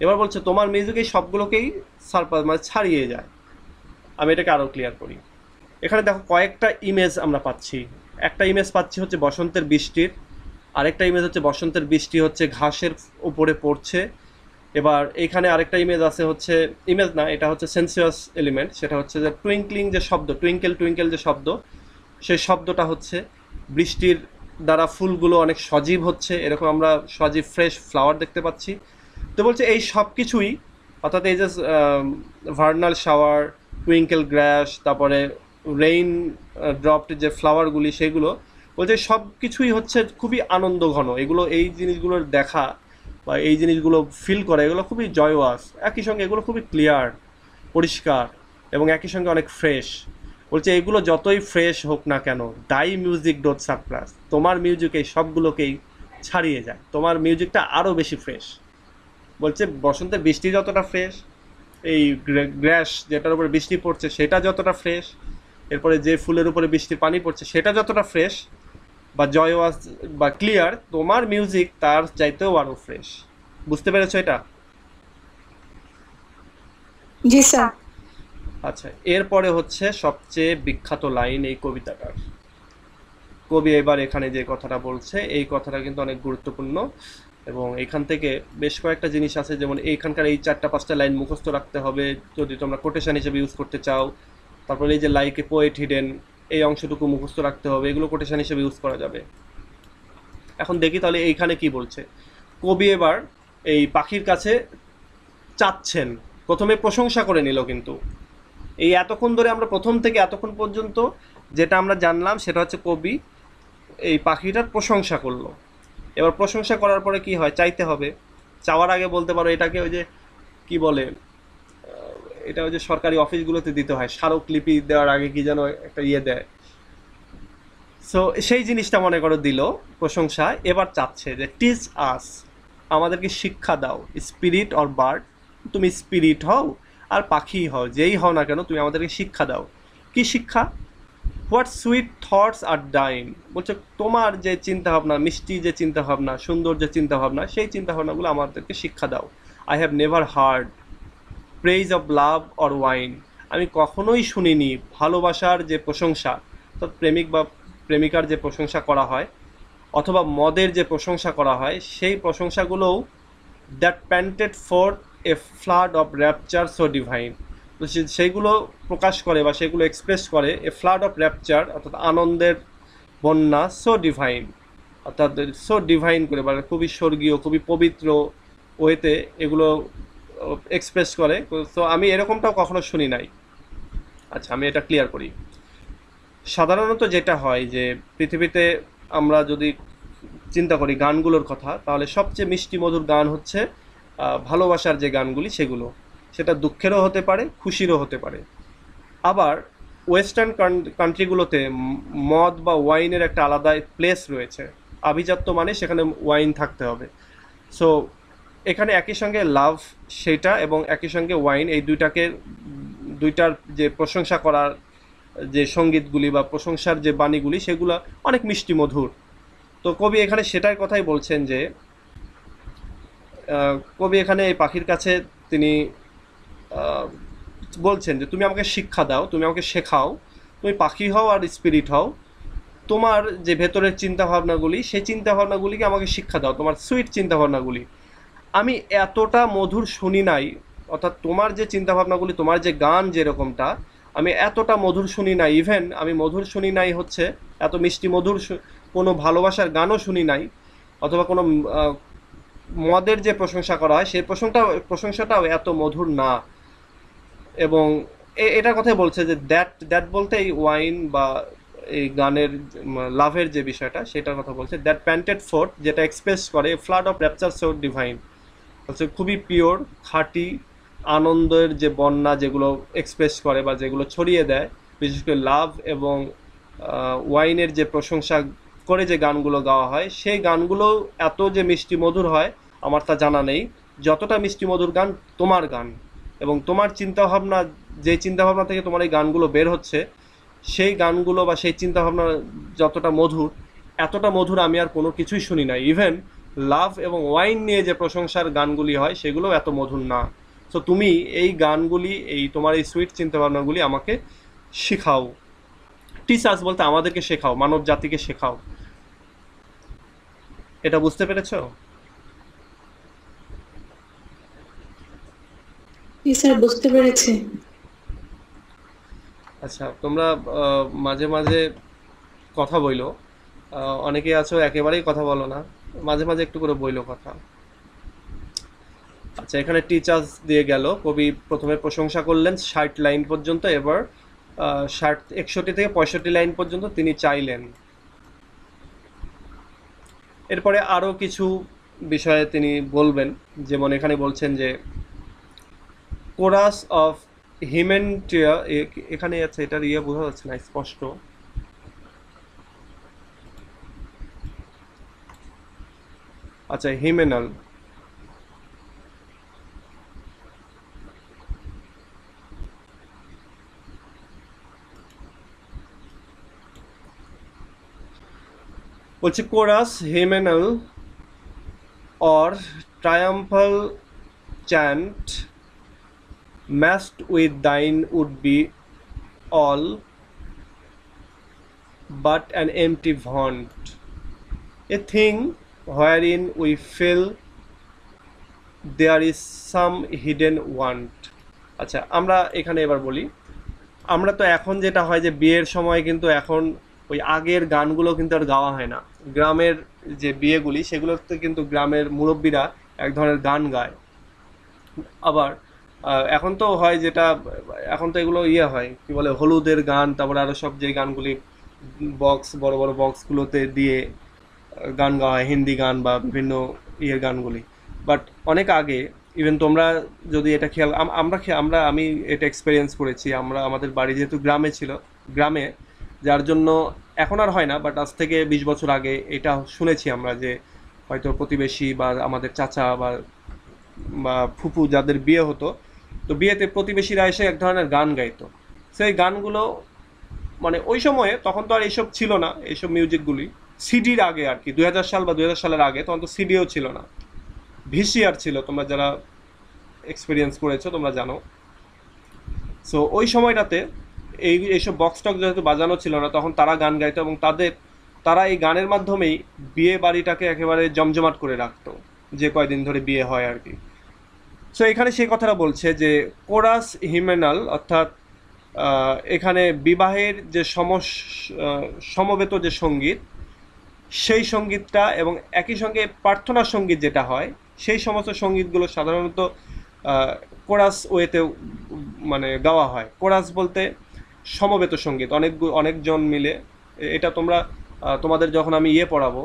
এবার বলছে তোমার মিউজিক এই সবগুলোকেই সারপাস মানে ছাড়িয়ে যায়। আমি এটাকে আরও ক্লিয়ার করি। এখানে দেখো কয়েকটা ইমেজ আমরা পাচ্ছি। একটা ইমেজ পাচ্ছি হচ্ছে বসন্তের বৃষ্টির, আরেকটা ইমেজ হচ্ছে বসন্তের বৃষ্টি হচ্ছে ঘাসের উপরে পড়ছে। এবার এখানে আরেকটা ইমেজ আছে, হচ্ছে ইমেজ না, এটা হচ্ছে সেন্সুয়াস এলিমেন্ট, সেটা হচ্ছে যে টুইঙ্কলিং যে শব্দ, টুইঙ্কেল টুইঙ্কেল যে শব্দ, সেই শব্দটা হচ্ছে বৃষ্টির দ্বারা ফুলগুলো অনেক সজীব হচ্ছে, এরকম আমরা সজীব ফ্রেশ ফ্লাওয়ার দেখতে পাচ্ছি। তো বলছে এই সব কিছুই, অর্থাৎ এই যে ভার্নাল শাওয়ার, টুইঙ্কেল গ্রাস, তারপরে রেইন ড্রপড যে ফ্লাওয়ারগুলি সেগুলো, বলছে সব কিছুই হচ্ছে খুবই আনন্দ ঘন। এগুলো এই জিনিসগুলোর দেখা বা এই জিনিসগুলো ফিল করে এগুলো খুবই জয়ওয়াস, একই সঙ্গে এগুলো খুবই ক্লিয়ার পরিষ্কার এবং একই সঙ্গে অনেক ফ্রেশ। বলছে এগুলো যতই ফ্রেশ হোক না কেন, দাই মিউজিক ডোট সারপ্লাস, তোমার মিউজিক এই সবগুলোকেই ছাড়িয়ে যায়, তোমার মিউজিকটা আরও বেশি ফ্রেশ। বলছে বসন্তের বৃষ্টি যতটা ফ্রেশ, এই গ্রাস যেটার উপরে বৃষ্টি পড়ছে সেটা যতটা ফ্রেশ, এরপরে যে ফুলের উপরে বৃষ্টির পানি পড়ছে সেটা যতটা ফ্রেশ বা জয়ওয়াস বা ক্লিয়ার, তোমার মিউজিক তার চাইতেও আরও ফ্রেশ। বুঝতে পেরেছো এটা? জি স্যার। আচ্ছা, এরপরে হচ্ছে সবচেয়ে বিখ্যাত লাইন এই কবিতাটার। কবি এবার এখানে যে কথাটা বলছে এই কথাটা কিন্তু অনেক গুরুত্বপূর্ণ, এবং এখান থেকে বেশ কয়েকটা জিনিস আছে, যেমন এইখানকার এই 4-5টা লাইন মুখস্থ রাখতে হবে যদি তোমরা কোটেশন হিসেবে ইউজ করতে চাও। তারপরে এই যে লাইকে পোয়েট হিডেন, এই অংশটুকু মুখস্থ রাখতে হবে, এগুলো কোটেশন হিসেবে ইউজ করা যাবে। এখন দেখি তাহলে এইখানে কি বলছে। কবি এবার এই পাখির কাছে চাচ্ছেন, প্রথমে প্রশংসা করে নিল, কিন্তু এই এতক্ষণ ধরে আমরা প্রথম থেকে এতক্ষণ পর্যন্ত যেটা আমরা জানলাম সেটা হচ্ছে কবি এই পাখিটার প্রশংসা করলো। এবার প্রশংসা করার পরে কি হয়, চাইতে হবে। চাওয়ার আগে বলতে পারো এটাকে ওই যে কি বলে, এটা ওই যে সরকারি অফিসগুলোতে দিতে হয় স্মারকলিপি দেওয়ার আগে কি যেন একটা ইয়ে দেয়। সো সেই জিনিসটা মনে করো দিল প্রশংসা। এবার চাচ্ছে যে টিচ আস, আমাদেরকে শিক্ষা দাও, স্পিরিট অর বার্ড, তুমি স্পিরিট হও আর পাখি হও, যেই হও না কেন তুমি আমাদেরকে শিক্ষা দাও। কি শিক্ষা? হোয়াট সুইট থটস আর ডাইন, বলছে তোমার যে চিন্তাভাবনা, মিষ্টি যে চিন্তাভাবনা, সুন্দর যে চিন্তাভাবনা, সেই চিন্তাভাবনাগুলো আমাদেরকে শিক্ষা দাও। I have never hard praise of love or wine, আমি কখনোই শুনিনি ভালোবাসার যে প্রশংসা, অর্থাৎ প্রেমিক বা প্রেমিকার যে প্রশংসা করা হয় অথবা মদের যে প্রশংসা করা হয়, সেই প্রশংসাগুলোও that panted forth a flood of rapture so divine, তো সেইগুলো প্রকাশ করে বা সেগুলো এক্সপ্রেস করে এ ফ্লাড অফ র্যাপচার, অর্থাৎ আনন্দের বন্যা, সো ডিভাইন, অর্থাৎ সো ডিভাইন করে, মানে খুবই স্বর্গীয় খুবই পবিত্র ওয়েতে এগুলো এক্সপ্রেস করে। তো আমি এরকমটাও কখনো শুনি নাই। আচ্ছা, আমি এটা ক্লিয়ার করি। সাধারণত যেটা হয় যে পৃথিবীতে আমরা যদি চিন্তা করি গানগুলোর কথা, তাহলে সবচেয়ে মিষ্টি মধুর গান হচ্ছে ভালোবাসার যে গানগুলি সেগুলো, সেটা দুঃখেরও হতে পারে খুশিরও হতে পারে। আবার ওয়েস্টার্ন কান্ট্রিগুলোতে মদ বা ওয়াইনের একটা আলাদা প্লেস রয়েছে, আভিজাত্য মানে সেখানে ওয়াইন থাকতে হবে। সো এখানে একই সঙ্গে লাভ সেটা এবং একই সঙ্গে ওয়াইন, এই দুইটার যে প্রশংসা করার যে সঙ্গীতগুলি বা প্রশংসার যে বাণীগুলি সেগুলো অনেক মিষ্টি মধুর। তো কবি এখানে সেটার কথাই বলছেন যে কবি এখানে এই পাখির কাছে তিনি বলছেন যে তুমি আমাকে শিক্ষা দাও, তুমি আমাকে শেখাও, তুমি পাখি হও আর স্পিরিট হও, তোমার যে ভেতরের চিন্তাভাবনাগুলি সেই চিন্তাভাবনাগুলিকে আমাকে শিক্ষা দাও, তোমার সুইট চিন্তাভাবনাগুলি। আমি এতটা মধুর শুনি নাই, অর্থাৎ তোমার যে চিন্তাভাবনাগুলি, তোমার যে গান যেরকমটা, আমি এতটা মধুর শুনি নাই। ইভেন আমি মধুর শুনি নাই হচ্ছে এত মিষ্টি মধুর কোনো ভালোবাসার গানও শুনি নাই, অথবা কোনো মদের যে প্রশংসা করা হয় সেই প্রশংসাটাও এত মধুর না। এবং এটার কথাই বলছে যে দ্যাট দ্যাট বলতে এই ওয়াইন বা এই গানের লাভের যে বিষয়টা সেটার কথা বলছে। দ্যাট প্যান্টেড ফোর্থ, যেটা এক্সপ্রেস করে flood of rapture so divine, হচ্ছে খুবই পিওর, খাঁটি আনন্দের যে বন্যা যেগুলো এক্সপ্রেস করে বা যেগুলো ছড়িয়ে দেয়, বিশেষ করে লাভ এবং ওয়াইনের যে প্রশংসা করে যে গানগুলো গাওয়া হয়, সেই গানগুলো এত যে মিষ্টি মধুর হয় আমার তা জানা নেই। যতটা মিষ্টি মধুর গান তোমার গান, এবং তোমার চিন্তাভাবনা, যে চিন্তাভাবনা থেকে তোমার এই গানগুলো বের হচ্ছে, সেই গানগুলো বা সেই চিন্তাভাবনা যতটা মধুর, এতটা মধুর আমি আর কোনো কিছুই শুনি না। ইভেন লাভ এবং ওয়াইন নিয়ে যে প্রশংসার গানগুলি হয় সেগুলো এত মধুর না। সো তুমি এই গানগুলি, এই তোমার এই সুইট চিন্তাভাবনাগুলি আমাকে শেখাও। টিচার্স বলতে আমাদেরকে শেখাও, মানব জাতিকে শেখাও। এটা বুঝতে পেরেছো? জি স্যার, বুঝতে পেরেছি। আচ্ছা, তোমরা মাঝে মাঝে কথা বইলো। অনেকে আছো একেবারেই কথা বলো না, মাঝে মাঝে একটু করে বইলো কথা। আচ্ছা, এখানে টিচার্স দিয়ে গেল, কবি প্রথমে প্রশংসা করলেন 60 লাইন পর্যন্ত, এবার 61 থেকে 65 লাইন পর্যন্ত তিনি চাইলেন। এরপরে আরও কিছু বিষয়ে তিনি বলবেন, যেমন এখানে বলছেন যে কোরাস অফ হিমেন্টিয়া, এখানে আছে, এটার ইয়ে বোঝা যাচ্ছে না স্পষ্ট। আচ্ছা, হিমেনাল, বলছে chorus হিমেনাল or triumphal chant massed with thine would be all but an empty vaunt, a thing wherein we feel there is some hidden want. আচ্ছা, আমরা এখানে এবার বলি, আমরা তো এখন যেটা হয় যে বিয়ের সময় কিন্তু এখন ওই আগের গানগুলো কিন্তু আর গাওয়া হয় না। গ্রামের যে বিয়েগুলি সেগুলোতে কিন্তু গ্রামের মুরব্বীরা এক ধরনের গান গায়। আবার এখন তো হয় যেটা, এখন তো এগুলো ইয়ে হয়, কি বলে, হলুদের গান, তারপরে আরও সব যে গানগুলি বক্স, বড় বড় বক্সগুলোতে দিয়ে গান গাওয়া হয়, হিন্দি গান বা বিভিন্ন ইয়ের গানগুলি। বাট অনেক আগে, ইভেন তোমরা যদি এটা খেয়াল, আমি এটা এক্সপেরিয়েন্স করেছি। আমাদের বাড়ি যেহেতু গ্রামে ছিল, গ্রামে, যার জন্য এখন আর হয় না, বাট আজ থেকে 20 বছর আগে এটা শুনেছি আমরা, যে হয়তো প্রতিবেশী বা আমাদের চাচা বা বা ফুপু যাদের বিয়ে হতো, তো বিয়েতে প্রতিবেশীরা এসে এক ধরনের গান গাইতো। সেই গানগুলো মানে ওই সময়ে, তখন তো আর এইসব ছিল না, এইসব মিউজিকগুলি সিডির আগে আর কি, 2000 সাল বা 2000 সালের আগে, তখন তো সিডিও ছিল না, ভিসিআর ছিল। তোমরা যারা এক্সপিরিয়েন্স করেছো তোমরা জানো। সো ওই সময়টাতে এইসব বক্স টক যেহেতু বাজানো ছিল না, তখন তারা গান গাইতো, এবং তারা এই গানের মাধ্যমেই বিয়ে বাড়িটাকে একেবারে জমজমাট করে রাখতো, যে কয়দিন ধরে বিয়ে হয় আর কি। সো এখানে সেই কথাটা বলছে যে কোরাস হিমেনাল, অর্থাৎ এখানে বিবাহের যে সমবেত যে সঙ্গীত, সেই সঙ্গীতটা, এবং একই সঙ্গে প্রার্থনা সঙ্গীত যেটা হয়, সেই সমস্ত সঙ্গীতগুলো সাধারণত কোরাস ওয়েতে মানে গাওয়া হয়। কোরাস বলতে সমবেত সঙ্গীত, অনেকজন মিলে। এটা তোমরা তোমাদের যখন আমি ইয়ে পড়াবো,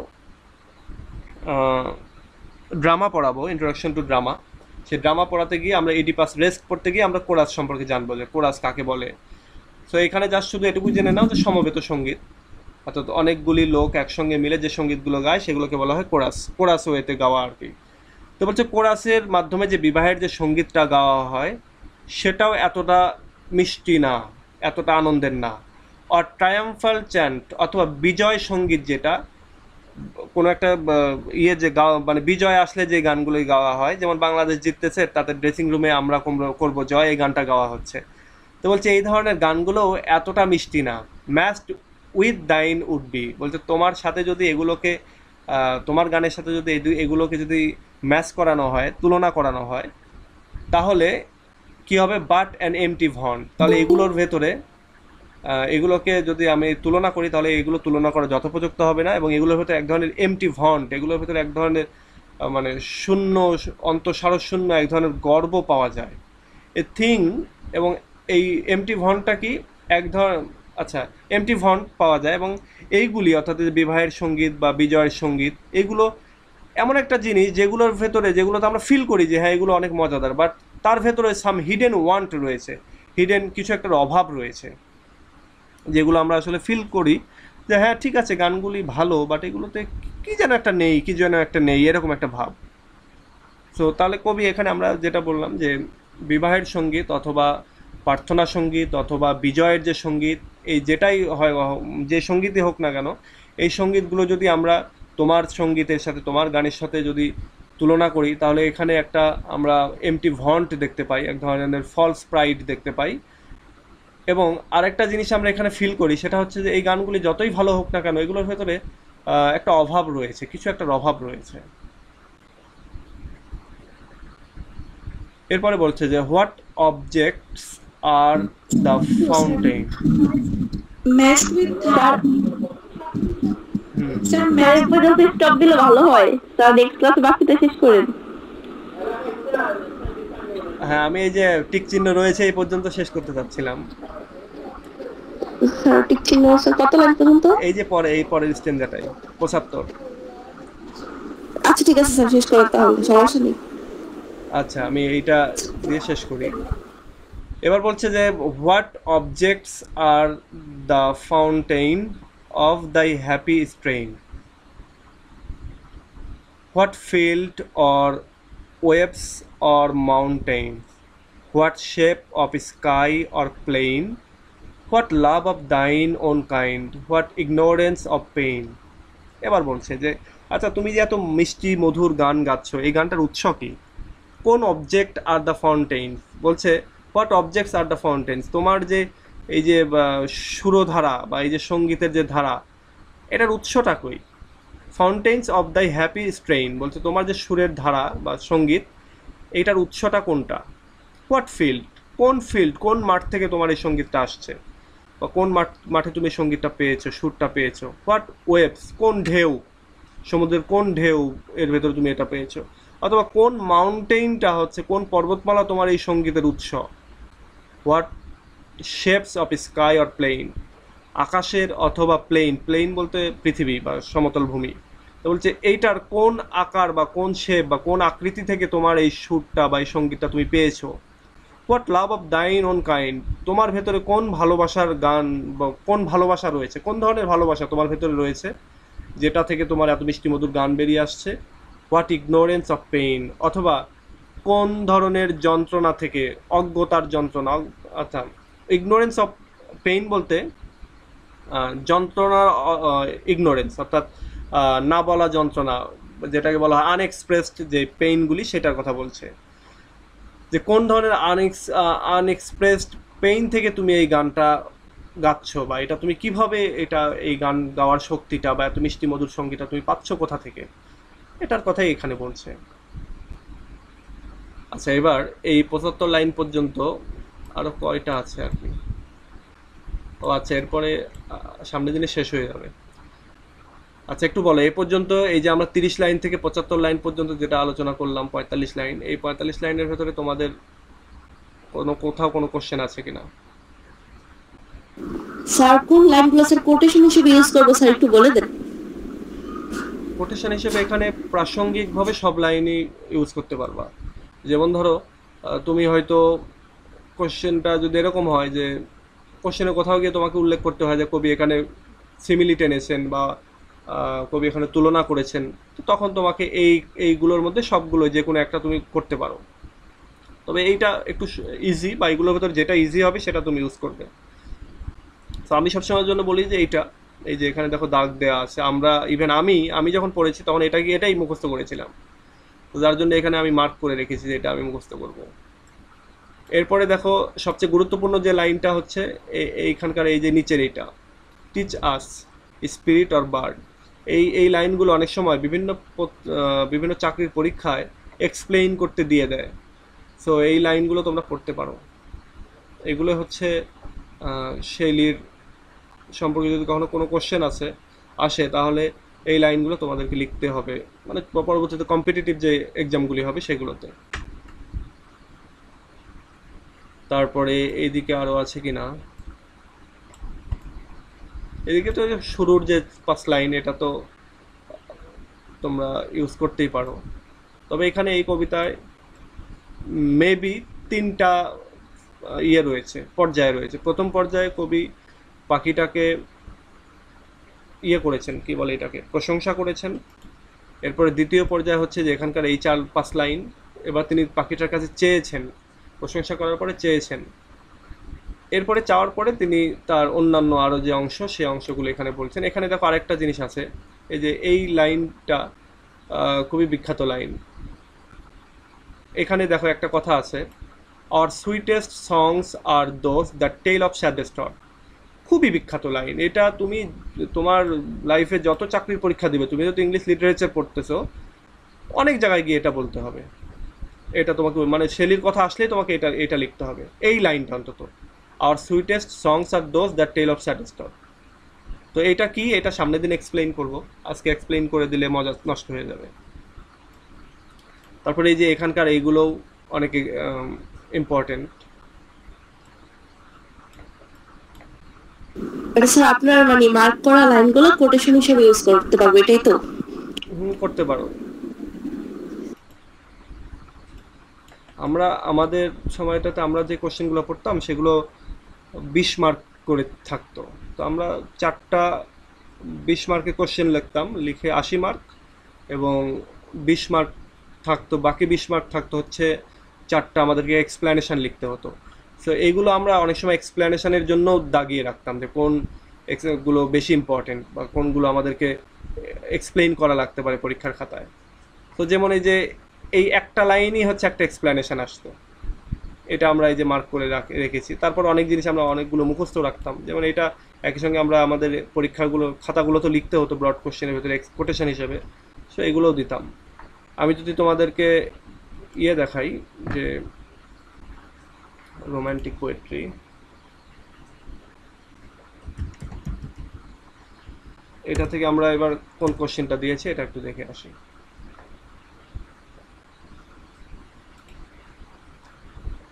ড্রামা পড়াবো, ইন্ট্রোডাকশন টু ড্রামা, সেই ড্রামা পড়াতে গিয়ে আমরা ইডিপাস রেস্ক পড়তে গিয়ে আমরা কোরাস সম্পর্কে জানবো, যে কোরাস কাকে বলে। সো এখানে জাস্ট শুধু এটুকু জেনে নাও যে সমবেত সঙ্গীত, অর্থাৎ অনেকগুলি লোক একসঙ্গে মিলে যে সঙ্গীতগুলো গায় সেগুলোকে বলা হয় কোরাস, কোরাস ওয়েতে গাওয়া আর কি। তো বলছে কোরাসের মাধ্যমে যে বিবাহের যে সঙ্গীতটা গাওয়া হয় সেটাও এতটা মিষ্টি না, এতটা আনন্দের না। আর ট্রায়াম্ফাল চ্যান্ট অথবা বিজয় সঙ্গীত, যেটা কোনো একটা ইয়ে যে মানে বিজয় আসলে যে গানগুলোই গাওয়া হয়, যেমন বাংলাদেশ জিততেছে, তাতে ড্রেসিং রুমে আমরা করবো জয়, এই গানটা গাওয়া হচ্ছে। তো বলছে এই ধরনের গানগুলো এতটা মিষ্টি না। Matched with thine would be, বলছে তোমার সাথে যদি এগুলোকে, তোমার গানের সাথে যদি এগুলোকে যদি ম্যাচ করানো হয়, তুলনা করানো হয়, তাহলে কি হবে, বাট অ্যান এমটি ভন। তাহলে এগুলোর ভেতরে এগুলোকে যদি আমি তুলনা করি তাহলে এগুলো তুলনা করা যথোপযুক্ত হবে না, এবং এগুলোর ভেতরে এক ধরনের এমটি ভন্ট, এগুলোর ভেতরে এক ধরনের মানে শূন্য, অন্তঃসারশূন্য এক ধরনের গর্ব পাওয়া যায়, এ থিং। এবং এই এমটি ভন্টটা কি, এক ধরনের, আচ্ছা, এমটি ভন্ট পাওয়া যায়, এবং এইগুলি অর্থাৎ এই যে বিবাহের সঙ্গীত বা বিজয়ের সঙ্গীত, এগুলো এমন একটা জিনিস যেগুলোর ভেতরে, যেগুলোতে আমরা ফিল করি যে হ্যাঁ এগুলো অনেক মজাদার, বাট তার ভেতরে সাম হিডেন ওয়ান্ট রয়েছে, হিডেন কিছু একটা অভাব রয়েছে, যেগুলো আমরা আসলে ফিল করি যে হ্যাঁ ঠিক আছে গানগুলি ভালো, বাট এগুলোতে কি যেন একটা নেই, কি যেন একটা নেই, এরকম একটা ভাব। সো তাহলে কবি এখানে আমরা যেটা বললাম যে বিবাহের সঙ্গীত অথবা প্রার্থনা সঙ্গীত অথবা বিজয়ের যে সঙ্গীত, এই যেটাই হয়, যে সঙ্গীতই হোক না কেন, এই সঙ্গীতগুলো যদি আমরা তোমার সঙ্গীতের সাথে, তোমার গানের সাথে যদি তুলনা করি, তাহলে এখানে একটা আমরা এমটি ভন্ট দেখতে পাই, এক ধরনের ফলস প্রাইড দেখতে পাই। এবং আরেকটা জিনিস আমরা এখানে ফিল করি, সেটা হচ্ছে যে এই গানগুলি যতই ভালো হোক না কেন, এগুলোর ভেতরে একটা অভাব রয়েছে, কিছু একটা অভাব রয়েছে। এরপরে বলছে যে what objects are the fountain. Match with sir hmm, sir sir match এই পর্যন্ত স্টপ দিলে ভালো হয়, স্যার নেক্সট ক্লাসে বাকিটা শেষ করেন। হ্যাঁ, আমি এই যে টিক চিহ্ন রয়েছে এই পর্যন্ত শেষ করতে চাচ্ছিলাম। স্যার ঠিক চিহ্ন আছে কত লাইন পর্যন্ত? এই যে পরে, এই পরের স্টেঞ্জাটাই 75। আচ্ছা ঠিক আছে স্যার, শেষ করেন তাহলে, সমস্যা নেই। আচ্ছা, আমি এইটা দিয়ে শেষ করি। এবার বলছে যে what objects are the fountain of thy happy strain, what field or waves or mountains, what shape of sky or plain, what love of thine own kind, what ignorance of pain। এবার বলছে যে আচ্ছা তুমি যে এত মিষ্টি মধুর গান গাচ্ছ, এই গানটার উৎস কি, কোন অবজেক্ট আর দ্য ফাউন্টেন্স, বলছে হোয়াট অবজেক্টস আর দ্য ফাউন্টেন্স, তোমার যে এই যে সুরধারা বা এই যে সঙ্গীতের যে ধারা, এটার উৎসটা কই। ফাউন্টেন্স অফ দ্য হ্যাপি স্ট্রেইন, বলছে তোমার যে সুরের ধারা বা সঙ্গীত, এইটার উৎসটা কোনটা। হোয়াট ফিল্ড, কোন মাঠ থেকে তোমার এই সঙ্গীতটা আসছে, বা কোন মাঠে তুমি সঙ্গীতটা পেয়েছো, সুরটা পেয়েছো। হোয়াট ওয়েভস, কোন ঢেউ, সমুদ্রের কোন ঢেউ এর ভেতরে তুমি এটা পেয়েছো। অথবা কোন মাউন্টেইনটা হচ্ছে, কোন পর্বতমালা তোমার এই সঙ্গীতের উৎস। What shapes of sky or plain, আকাশের অথবা প্লেইন বলতে পৃথিবী বা সমতল ভূমি। তো বলছে এইটার কোন আকার বা কোন শেপ বা কোন আকৃতি থেকে তোমার এই সুরটা বা এই সঙ্গীতটা তুমি পেয়েছো। What love of thine own kind, তোমার ভেতরে কোন ভালোবাসার গান বা কোন ভালোবাসা রয়েছে, কোন ধরনের ভালোবাসা তোমার ভেতরে রয়েছে যেটা থেকে তোমার এত মিষ্টি মধুর গান বেরিয়ে আসছে। হোয়াট ইগনোরেন্স অফ পেইন, অথবা কোন ধরনের যন্ত্রণা থেকে, অজ্ঞতার যন্ত্রণা, আচ্ছা ইগনোরেন্স অফ পেইন বলতে যন্ত্রণার ইগনোরেন্স, অর্থাৎ না বলা যন্ত্রণা, যেটাকে বলা হয় আনএক্সপ্রেসড যে পেইনগুলি, সেটার কথা বলছে। যে কোন ধরনের আনএক্সপ্রেসড পেইন থেকে তুমি এই গানটা গাচ্ছ, বা এটা তুমি কিভাবে এটা এই গান গাওয়ার শক্তিটা বা এত মিষ্টি মধুর সঙ্গীতটা তুমি পাচ্ছ কোথা থেকে, এটার কথাই এখানে বলছে। আচ্ছা, এবার এই 75 লাইন পর্যন্ত আরো কয়টা আছে আর কি, ও আচ্ছা এরপরে সামনে দিনে শেষ হয়ে যাবে। আচ্ছা একটু বলো এই পর্যন্ত, এই যে আমরা 30 লাইন থেকে 75 লাইন পর্যন্ত যেটা আলোচনা করলাম, 45 লাইন, এই 45 লাইনের ভেতরে তোমাদের কোথাও কোনো কোশ্চেন আছে কিনা? স্যার কোন লাইনগুলো স্যার কোটেশন হিসেবে ইউজ করবো স্যার একটু বলে দেন। কোটেশন হিসেবে এখানে প্রাসঙ্গিকভাবে সব লাইনই ইউজ করতে পারবা। যেমন ধরো তুমি হয়তো কোশ্চেনটা যদি এরকম হয় যে কোশ্চেনে কোথাও গিয়ে তোমাকে উল্লেখ করতে হয় যে কবি এখানে সিমিলি টেনেছেন বা কবি এখানে তুলনা করেছেন, তো তখন তোমাকে এইগুলোর মধ্যে সবগুলো যে কোনো একটা তুমি করতে পারো। তবে এইটা একটু ইজি, বা এইগুলোর ভেতর যেটা ইজি হবে সেটা তুমি ইউজ করবে। তো আমি সবসময়ের জন্য বলি যে এইটা, এই যে এখানে দেখো দাগ দেওয়া আছে, আমরা ইভেন আমি যখন পড়েছি তখন এটাই মুখস্থ করেছিলাম, তো যার জন্য এখানে আমি মার্ক করে রেখেছি যে এটা আমি মুখস্থ করব। এরপরে দেখো সবচেয়ে গুরুত্বপূর্ণ যে লাইনটা হচ্ছে এইখানকার এই যে নিচের এইটা, teach us spirit or bird. এই লাইনগুলো অনেক সময় বিভিন্ন চাকরির পরীক্ষায় এক্সপ্লেইন করতে দিয়ে দেয়, সো এই লাইনগুলো তোমরা পড়তে পারো। এগুলো হচ্ছে শেলির সম্পর্কে যদি কখনো কোনো কোশ্চেন আসে তাহলে এই লাইনগুলো তোমাদেরকে লিখতে হবে, মানে পরবর্তীতে কম্পিটিটিভ যে এক্সামগুলি হবে সেগুলোতে। তারপরে এইদিকে আরও আছে কি না, এদিকে তো শুরুর যে 5 লাইন এটা তো তোমরা ইউজ করতেই পারো। তবে এখানে এই কবিতায় মেবি 3টা পর্যায়ে রয়েছে। প্রথম পর্যায়ে কবি পাখিটাকে করেছেন, কি বলে এটাকে, প্রশংসা করেছেন। এরপরে দ্বিতীয় পর্যায়ে হচ্ছে যে এখানকার এই 4-5 লাইন এবার তিনি পাখিটার কাছে চেয়েছেন, প্রশংসা করার পরে চেয়েছেন। এরপরে চাওয়ার পরে তিনি তার অন্যান্য আরও যে অংশ সেই অংশগুলো এখানে বলছেন। এখানে দেখো আরেকটা জিনিস আছে, এই যে এই লাইনটা খুবই বিখ্যাত লাইন। এখানে দেখো একটা কথা আছে, our sweetest songs are those that tell of saddest heart. খুবই বিখ্যাত লাইন এটা। তুমি তোমার লাইফে যত চাকরির পরীক্ষা দিবে, তুমি যত ইংলিশ লিটারেচার পড়তেছো, অনেক জায়গায় গিয়ে এটা বলতে হবে। এটা তোমাকে মানে শেলির কথা আসলেই তোমাকে এটা লিখতে হবে, এই লাইনটা অন্তত, our sweetest songs are those that tell of saddest heart. তো এটা কি, এটা সামনের দিন এক্সপ্লেইন করব, আজকে এক্সপ্লেইন করে দিলে মজা নষ্ট হয়ে যাবে। তারপরে এই যে এখানকার এইগুলোও অনেক ইম্পর্টেন্ট। এটা স্যার আপনার মানে মার্ক করা লাইনগুলো কোটেশন হিসেবে ইউজ করতে পারবো, এটাই তো? করতে পারো। আমরা আমাদের সময়টাতে আমরা যে কোশ্চেনগুলো পড়তাম সেগুলো 20 মার্ক করে থাকতো। তো আমরা 4টা 20 মার্কের কোশ্চেন লিখতাম, লিখে 80 মার্ক, এবং 20 মার্ক থাকতো, বাকি 20 মার্ক থাকতো হচ্ছে 4টা আমাদেরকে এক্সপ্লেনেশন লিখতে হতো। সো এইগুলো আমরা অনেক সময় এক্সপ্লেনেশনের জন্য দাগিয়ে রাখতাম যে কোন গুলো বেশি ইম্পর্টেন্ট বা কোনগুলো আমাদেরকে এক্সপ্লেইন করা লাগতে পারে পরীক্ষার খাতায়। তো যেমন এই যে এই একটা লাইনই হচ্ছে একটা এক্সপ্লেনেশন আসতো, এটা আমরা এই যে মার্ক করে রেখেছি। তারপর অনেক জিনিস আমরা অনেকগুলো মুখস্থ রাখতাম, যেমন এটা একই সঙ্গে আমরা আমাদের পরীক্ষাগুলো খাতাগুলো তো লিখতে হতো ব্রড কোশ্চেনের ভেতরে কোটেশন হিসেবে, সো এগুলোও দিতাম। আমি যদি তোমাদেরকে দেখাই যে রোম্যান্টিক পোয়েট্রি, এটা থেকে আমরা এবার কোন কোশ্চেনটা দিয়েছি এটা একটু দেখে আসি।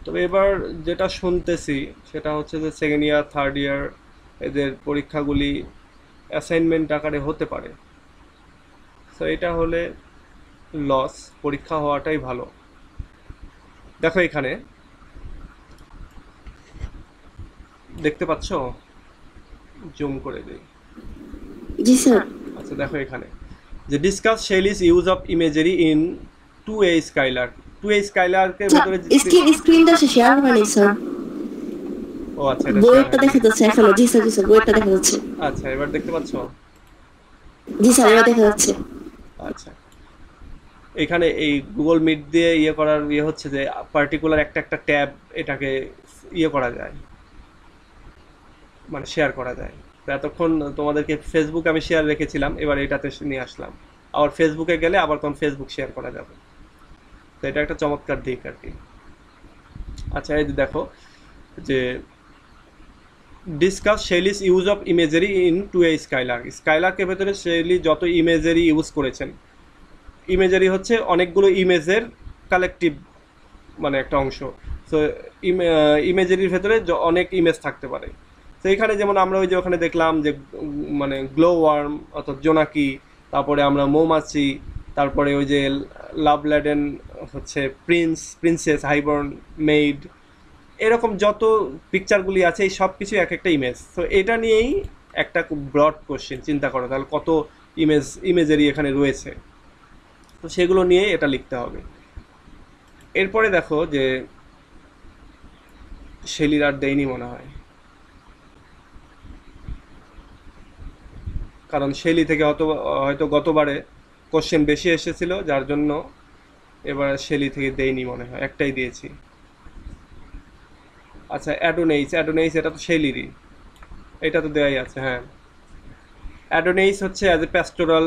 তবে এবার যেটা শুনতেছি সেটা হচ্ছে যে সেকেন্ড ইয়ার থার্ড ইয়ার এদের পরীক্ষাগুলি অ্যাসাইনমেন্ট আকারে হতে পারে। সো এটা হলে লস, পরীক্ষা হওয়াটাই ভালো। দেখো এখানে দেখতে পাচ্ছ, জুম করে দিই। জি স্যার। আচ্ছা দেখো এখানে যে discuss Shelley's use of imagery in 2A Skylark. 2A স্কাইলার্কের ভিতরে স্ক্রিনটা শেয়ার হয়নি স্যার। ও আচ্ছা, এটা বইটা দেখা যাচ্ছে এখনো। জি স্যার, জি স্যার, বইটা দেখা যাচ্ছে। আচ্ছা এবার দেখতে পাচ্ছ? জি স্যার, এবার দেখা যাচ্ছে। আচ্ছা, এখানে এই গুগল মিট দিয়ে করার হচ্ছে যে পার্টিকুলার একটা ট্যাব এটাকে করা যায়, মানে শেয়ার করা যায়। তো এতক্ষণ তোমাদেরকে ফেসবুক আমি শেয়ার রেখেছিলাম, এবার এটাতে নিয়ে আসলাম। আবার ফেসবুকে গেলে আবার তখন ফেসবুক শেয়ার করা যাবে। তো এটা একটা চমৎকার দিক আর কি। আচ্ছা এই যে দেখো যে discuss Shelley's use of imagery in 2A skylark. স্কাইলার্কের ভেতরে শেলি যত ইমেজারি ইউজ করেছেন, ইমেজারি হচ্ছে অনেকগুলো ইমেজের কালেকটিভ মানে একটা অংশ। সো ইমেজারির ভেতরে অনেক ইমেজ থাকতে পারে। তো এখানে যেমন আমরা ওই যে ওখানে দেখলাম যে মানে গ্লো ওয়ার্ম অর্থাৎ জোনাকি, তারপরে আমরা মৌমাছি, তারপরে ওই যে লাভ ল্যাডেন হচ্ছে প্রিন্সেস, হাইবর্ন, মেইড, এরকম যত পিকচারগুলি আছে এই সব কিছু এক একটা ইমেজ। তো এটা নিয়েই একটা খুব ব্রড কোশ্চেন, চিন্তা করো তাহলে কত ইমেজারি এখানে রয়েছে। তো সেগুলো নিয়ে এটা লিখতে হবে। এরপরে দেখো যে শেলির আর দেয়নি মনে হয়, কারণ শেলি থেকে হয়তো গতবারে কোশ্চেন বেশি এসেছিল, যার জন্য এবার শেলি থেকে দেয়নি মনে হয়, একটাই দিয়েছি। আচ্ছা অ্যাডোনেইস এটা তো শেলিরই, এটা তো দেওয়াই আছে। হ্যাঁ, অ্যাডোনেইস হচ্ছে অ্যাজ এ প্যাস্টোরাল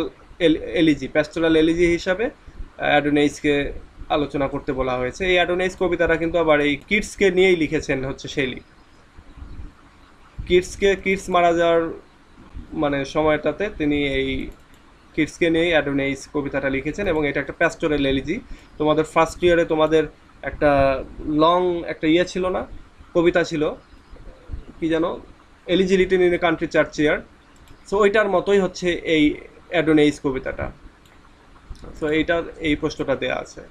এলিজি হিসাবে অ্যাডোনেইসকে আলোচনা করতে বলা হয়েছে। এই অ্যাডোনাইস কবিতাটা কিন্তু আবার এই কিডসকে নিয়েই লিখেছেন হচ্ছে শেলি। কিডস মারা যাওয়ার মানে সময়টাতে তিনি এই কিডসকে নিয়েই অ্যাডোনাইস কবিতাটা লিখেছেন, এবং এটা একটা প্যাস্টোরাল এলিজি। তোমাদের ফার্স্ট ইয়ারে তোমাদের একটা লং একটা ছিল না, কবিতা ছিল কি যেন, elegy in a country churchyard. So ওইটার মতোই হচ্ছে এই অ্যাডোনাইস কবিতাটা। সো এইটার এই প্রশ্নটা দেয়া আছে,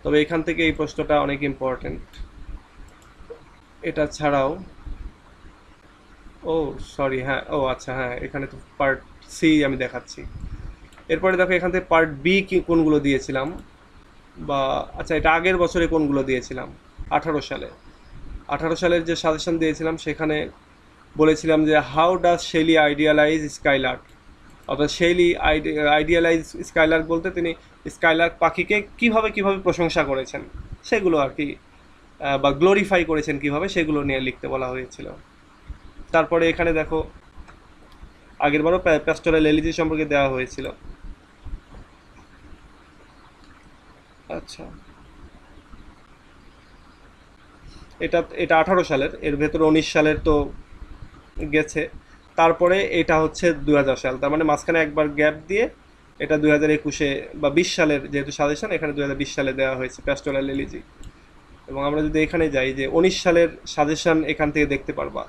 তবে এখান থেকে এই প্রশ্নটা অনেক ইম্পর্টেন্ট। এটা ছাড়াও ও সরি, হ্যাঁ, ও আচ্ছা, হ্যাঁ, এখানে তো পার্ট সি আমি দেখাচ্ছি। এরপরে দেখো এখান থেকে পার্ট বি কোনগুলো দিয়েছিলাম, বা আচ্ছা এটা আগের বছরে কোনগুলো দিয়েছিলাম। 18 সালে, 18 সালের যে সাজেশন দিয়েছিলাম সেখানে বলেছিলাম যে how does Shelley idealize skylark, অর্থাৎ শেলি আইডিয়ালাইজ স্কাইলার্ক বলতে তিনি স্কাইলার্ক পাখিকে কিভাবে প্রশংসা করেছেন সেগুলো আর কি, বা গ্লোরিফাই করেছেন কিভাবে, সেগুলো নিয়ে লিখতে বলা হয়েছিল। তারপরে এখানে দেখো আগেরবারও প্যাস্টোরাল এলিজি সম্পর্কে দেওয়া হয়েছিল। আচ্ছা, এটা এটা 18 সালের, এর ভেতরে 19 সালের তো গেছে। তারপরে এটা হচ্ছে 2000 সাল, তার মানে মাঝখানে একবার গ্যাপ দিয়ে এটা 2021-এ বা 20 সালের যেহেতু সাজেশন, এখানে 2020 সালে দেওয়া হয়েছে প্যাস্টোরাল এলিজি। এবং আমরা যদি এখানে যাই যে 19 সালের সাজেশন এখান থেকে দেখতে পারবা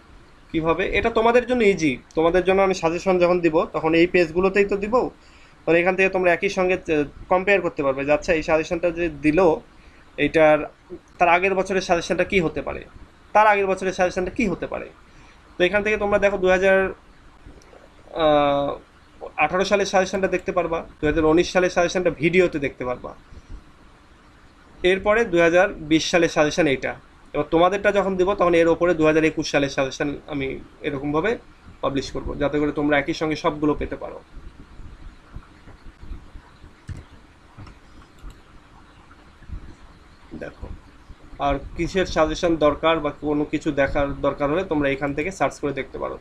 কিভাবে। এটা তোমাদের জন্য ইজি, তোমাদের জন্য আমি সাজেশন যখন দিব তখন এই পেজগুলোতেই তো দিব, তখন এখান থেকে তোমরা একই সঙ্গে কম্পেয়ার করতে পারবে যে আচ্ছা এই সাজেশনটা যে দিল এইটার তার আগের বছরের সাজেশনটা কি হতে পারে, তার আগের বছরের সাজেশনটা কি হতে পারে। তো এখান থেকে তোমরা দেখো 2018 সালের সাজেশনটা দেখতে পারবা, 2019 সালের সাজেশনটা ভিডিওতে দেখতে পারবা, এরপরে 2020 সালের সাজেশন এইটা। এবার তোমাদেরটা যখন দিব তখন এর ওপরে 2021 সালের সাজেশন আমি এরকমভাবে পাবলিশ করব, যাতে করে তোমরা একই সঙ্গে সবগুলো পেতে পারো। দেখো, আর কিসের সাজেশন দরকার বা কোনো কিছু দেখার দরকার হলে তোমরা এখান থেকে সার্চ করে দেখতে পারো।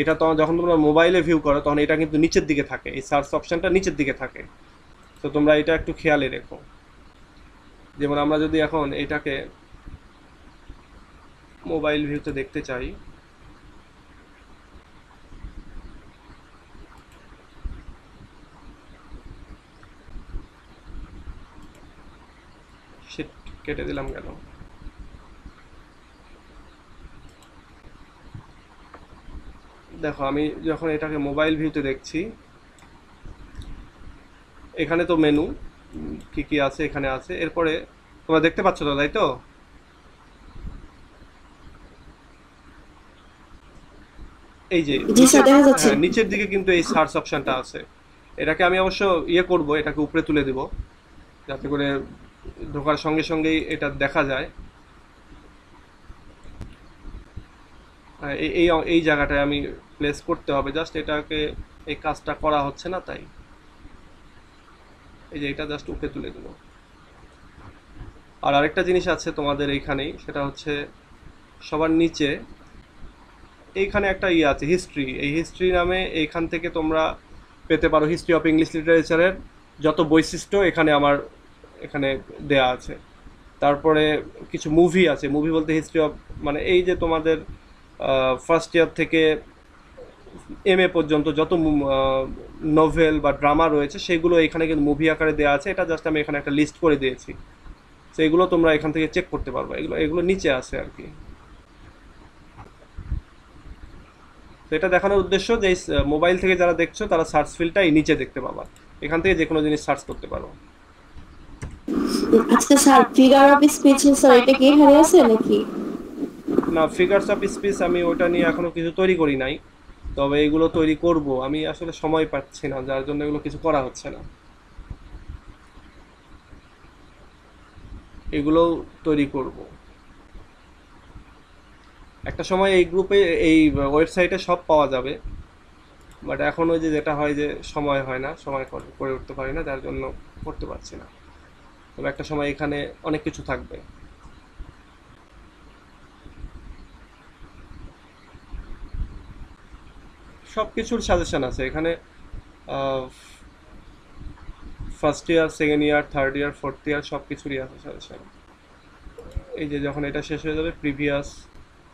এটা তো যখন তোমরা মোবাইলে ভিউ করো তখন এটা কিন্তু নিচের দিকে থাকে, এই সার্চ অপশানটা নিচের দিকে থাকে, তো তোমরা এটা একটু খেয়ালে রেখো। যেমন আমরা যদি এখন এটাকে মোবাইল ভিউতে দেখতে চাই, শিট, কেটে দিলাম কেন। দেখো আমি যখন এটাকে মোবাইল ভিউতে দেখছি, এখানে তো মেনু কি কি আছে এখানে আছে, এরপরে তোমরা দেখতে পাচ্ছ তো, তাই তো? এই যে জি স্যার, দেখা যাচ্ছে। হ্যাঁ, নিচের দিকে কিন্তু এই সার্চ অপশনটা আছে। এটাকে আমি অবশ্য করব, এটাকে উপরে তুলে দেব যাতে করে ঢোকার সঙ্গে সঙ্গেই এটা দেখা যায়। এই এই জায়গাটায় আমি প্লেস করতে হবে, জাস্ট এটাকে, এই কাজটা করা হচ্ছে না তাই। এই যে এটা জাস্ট উপরে তুলে দেব। আর আরেকটা জিনিস আছে তোমাদের এইখানেই, সেটা হচ্ছে সবার নিচে এইখানে একটা আছে হিস্ট্রি। এই হিস্ট্রি নামে এইখান থেকে তোমরা পেতে পারো হিস্ট্রি অফ ইংলিশ লিটারেচারের যত বৈশিষ্ট্য আমার এখানে দেয়া আছে। তারপরে কিছু মুভি আছে, মুভি বলতে হিস্ট্রি অফ মানে এই যে তোমাদের ফার্স্ট ইয়ার থেকে MA পর্যন্ত যত নোভেল বা ড্রামা রয়েছে সেগুলো এখানে কিন্তু মুভি আকারে দেওয়া আছে। এটা জাস্ট আমি এখানে একটা লিস্ট করে দিয়েছি, সেগুলো তোমরা এখান থেকে চেক করতে পারবে। এগুলো নিচে আছে আর কি। তো এটা দেখানোর উদ্দেশ্য যে মোবাইল থেকে যারা দেখছো তারা সার্চ ফিল্ডটা এই নিচে দেখতে পাবা, এখান থেকে যে কোনো জিনিস সার্চ করতে পারো। আচ্ছা sir, figure of speech sir এটা কি এখানে আছে নাকি? না, ফিগারস অফ স্পিচ আমি ওটা নিয়ে এখনো কিছু তৈরি করি নাই, তবে এগুলো তৈরি করব। আমি আসলে সময় পাচ্ছি না, যার জন্য এগুলো কিছু করা হচ্ছে না। এগুলো তৈরি করব একটা সময়। এই গ্রুপে এই ওয়েবসাইটে সব পাওয়া যাবে, বাট এখন ওই যে যেটা হয় যে সময় হয় না, সময় করে উঠতে পারি না, যার জন্য করতে পারছি না। তবে একটা সময় এখানে অনেক কিছু থাকবে। সব কিছুর সাজেশন আছে এখানে। First year, second year, third year, fourth year সব কিছুরই আছে সাজেশন। এই যে যখন এটা শেষ হয়ে যাবে প্রিভিয়াস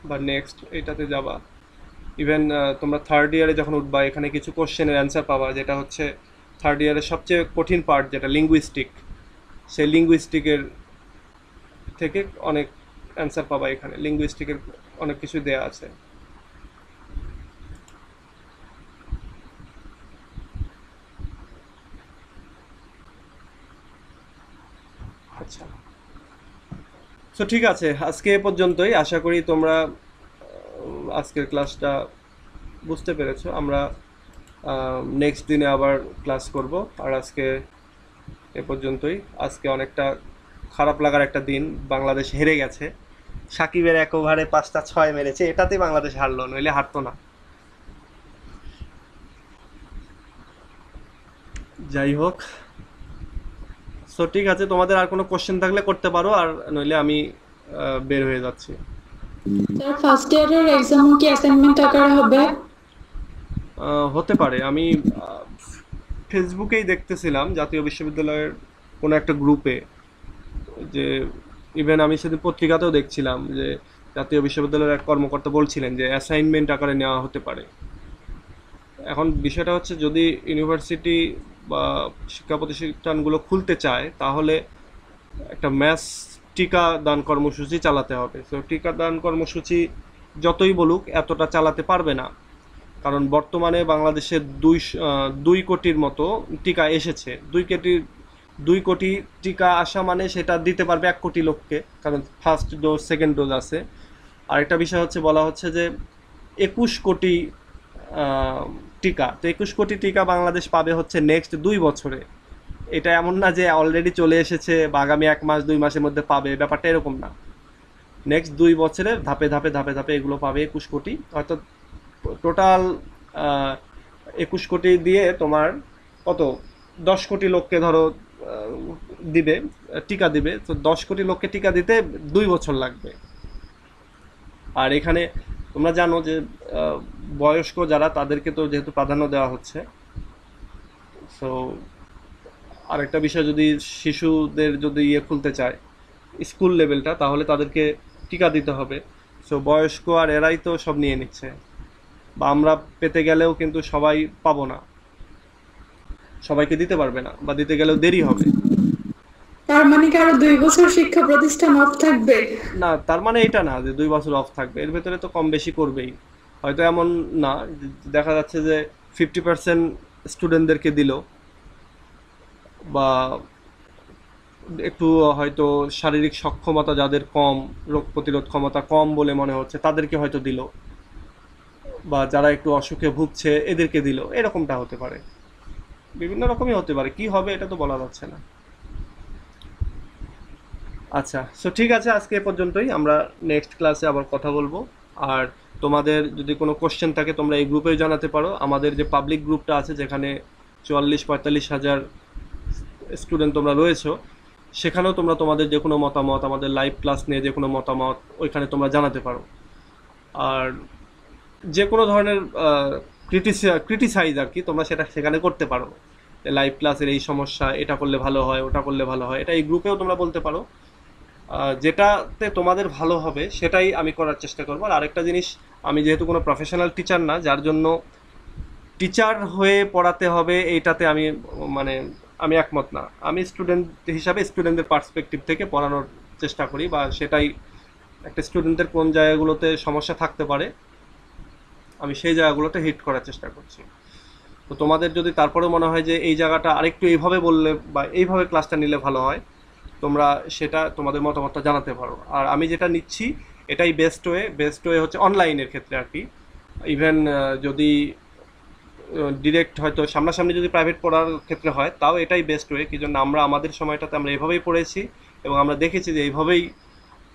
বা নেক্সট এটাতে যাবা। ইভেন তোমরা থার্ড ইয়ারে যখন উঠবা এখানে কিছু কোশ্চেনের অ্যান্সার পাবা, যেটা হচ্ছে থার্ড ইয়ারের সবচেয়ে কঠিন পার্ট যেটা লিঙ্গুইস্টিক, সেই লিঙ্গুইস্টিকের থেকে অনেক অ্যান্সার পাবা। এখানে লিঙ্গুইস্টিকের অনেক কিছু দেয়া আছে। আচ্ছা, সো ঠিক আছে, আজকে এ পর্যন্তই। আশা করি তোমরা আজকের ক্লাসটা বুঝতে পেরেছো। আমরা নেক্সট দিনে আবার ক্লাস করব। আর আজকে এ পর্যন্তই। আজকে অনেকটা খারাপ লাগার একটা দিন, বাংলাদেশ হেরে গেছে। সাকিবের এক ওভারে 5টা 6 মেরেছে, এটাতেই বাংলাদেশ হারলো, নইলে হারতো না। যাই হোক, সো ঠিক আছে, তোমাদের আর কোনো কোশ্চেন থাকলে করতে পারো, আর নইলে আমি বের হয়ে যাচ্ছি। স্যার ফার্স্ট ইয়ারের এক্সাম কি অ্যাসাইনমেন্ট আকারে হবে? হতে পারে। আমি ফেসবুকেই দেখতেছিলাম জাতীয় বিশ্ববিদ্যালয়ের কোনো একটা গ্রুপে, যে ইভেন আমি সেদিন পত্রিকাতেও দেখছিলাম যে জাতীয় বিশ্ববিদ্যালয়ের এক কর্মকর্তা বলছিলেন যে অ্যাসাইনমেন্ট আকারে নেওয়া হতে পারে। এখন বিষয়টা হচ্ছে, যদি ইউনিভার্সিটি বা শিক্ষা প্রতিষ্ঠানগুলো খুলতে চায় তাহলে একটা ম্যাস টিকাদান কর্মসূচি চালাতে হবে। তো টিকাদান কর্মসূচি যতই বলুক এতটা চালাতে পারবে না, কারণ বর্তমানে বাংলাদেশে 2 কোটির মতো টিকা এসেছে। 2 কোটি টিকা আসা মানে সেটা দিতে পারবে 1 কোটি লোককে, কারণ ফার্স্ট ডোজ সেকেন্ড ডোজ আছে। আর একটা বিষয় হচ্ছে, বলা হচ্ছে যে 21 কোটি টিকা। তো 21 কোটি টিকা বাংলাদেশ পাবে হচ্ছে নেক্সট 2 বছরে। এটা এমন না যে অলরেডি চলে এসেছে বা আগামী 1 মাস 2 মাসের মধ্যে পাবে, ব্যাপারটা এরকম না। নেক্সট 2 বছরে ধাপে ধাপে ধাপে ধাপে এগুলো পাবে 21 কোটি। হয়তো টোটাল 21 কোটি দিয়ে তোমার কত 10 কোটি লোককে ধরো দিবে, টিকা দিবে। তো 10 কোটি লোককে টিকা দিতে 2 বছর লাগবে। আর এখানে তোমরা জানো যে বয়স্ক যারা, তাদেরকে তো যেহেতু প্রাধান্য দেওয়া হচ্ছে। সো আরেকটা বিষয়, যদি শিশুদের যদি খুলতে চায় স্কুল লেভেলটা, তাহলে তাদেরকে টিকা দিতে হবে। সো বয়স্ক আর এরাই তো সব নিয়ে নিচ্ছে, বা আমরা পেতে গেলেও কিন্তু সবাই পাবো না, সবাইকে দিতে পারবে না, বা দিতে গেলেও দেরি হবে। তার মানে কি আরো 2 বছর শিক্ষা প্রতিষ্ঠান অফ থাকবে? না, তার মানে এটা না যে 2 বছর অফ থাকবে, এর ভেতরে তো কম বেশি করবেই। হয়তো এমন না, দেখা যাচ্ছে যে 50% স্টুডেন্টদেরকে দিল, বা একটু হয়তো শারীরিক সক্ষমতা যাদের কম, রোগ প্রতিরোধ ক্ষমতা কম বলে মনে হচ্ছে, তাদেরকে হয়তো দিল, বা যারা একটু অসুখে ভুগছে এদেরকে দিল, এরকমটা হতে পারে। বিভিন্ন রকমই হতে পারে, কি হবে এটা তো বলা যাচ্ছে না। আচ্ছা, সো ঠিক আছে, আজকে এ পর্যন্তই। আমরা নেক্সট ক্লাসে আবার কথা বলবো। আর তোমাদের যদি কোনো কোশ্চেন থাকে তোমরা এই গ্রুপেও জানাতে পারো। আমাদের যে পাবলিক গ্রুপটা আছে, যেখানে 44-45 হাজার স্টুডেন্ট তোমরা রয়েছো, সেখানেও তোমরা তোমাদের যে কোনো মতামত, আমাদের লাইভ ক্লাস নিয়ে যে কোনো মতামত ওইখানে তোমরা জানাতে পারো। আর যে কোনো ধরনের ক্রিটিসাইজ আর কি, তোমরা সেটা সেখানে করতে পারো। লাইভ ক্লাসের এই সমস্যা, এটা করলে ভালো হয়, ওটা করলে ভালো হয়, এটা এই গ্রুপেও তোমরা বলতে পারো। যেটাতে তোমাদের ভালো হবে সেটাই আমি করার চেষ্টা করবো। আর আরেকটা জিনিস, আমি যেহেতু কোনো প্রফেশনাল টিচার না, যার জন্য টিচার হয়ে পড়াতে হবে এইটাতে আমি একমত না। আমি স্টুডেন্ট হিসাবে স্টুডেন্টদের পার্সপেক্টিভ থেকে পড়ানোর চেষ্টা করি, বা সেটাই একটা স্টুডেন্টের কোন জায়গাগুলোতে সমস্যা থাকতে পারে আমি সেই জায়গাগুলোতে হিট করার চেষ্টা করছি। তো তোমাদের যদি তারপরেও মনে হয় যে এই জায়গাটা আরেকটু এইভাবে বললে বা এইভাবে ক্লাসটা নিলে ভালো হয়, তোমরা সেটা তোমাদের মতামতটা জানাতে পারো। আর আমি যেটা নিচ্ছি এটাই বেস্ট ওয়ে হচ্ছে অনলাইনের ক্ষেত্রে আর কি। ইভেন যদি ডিরেক্ট হয়তো সামনাসামনি যদি প্রাইভেট পড়ার ক্ষেত্রে হয়, তাও এটাই বেস্ট ওয়ে। কি জন্য আমরা আমাদের সময়টাতে আমরা এভাবেই পড়েছি, এবং আমরা দেখেছি যে এইভাবেই,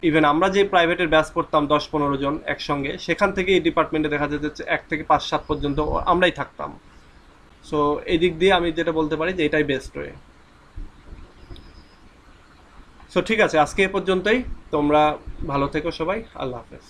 ইভেন আমরা যে প্রাইভেটের ব্যাচ করতাম 10-15 জন একসঙ্গে, সেখান থেকে এই ডিপার্টমেন্টে দেখা যাচ্ছে 1 থেকে 5-7 পর্যন্ত আমরাই থাকতাম। সো এই দিক দিয়ে আমি যেটা বলতে পারি যে এটাই বেস্ট ওয়ে। সো ঠিক আছে, আজকে এ পর্যন্তই। তোমরা ভালো থেকো সবাই, আল্লাহ হাফেজ।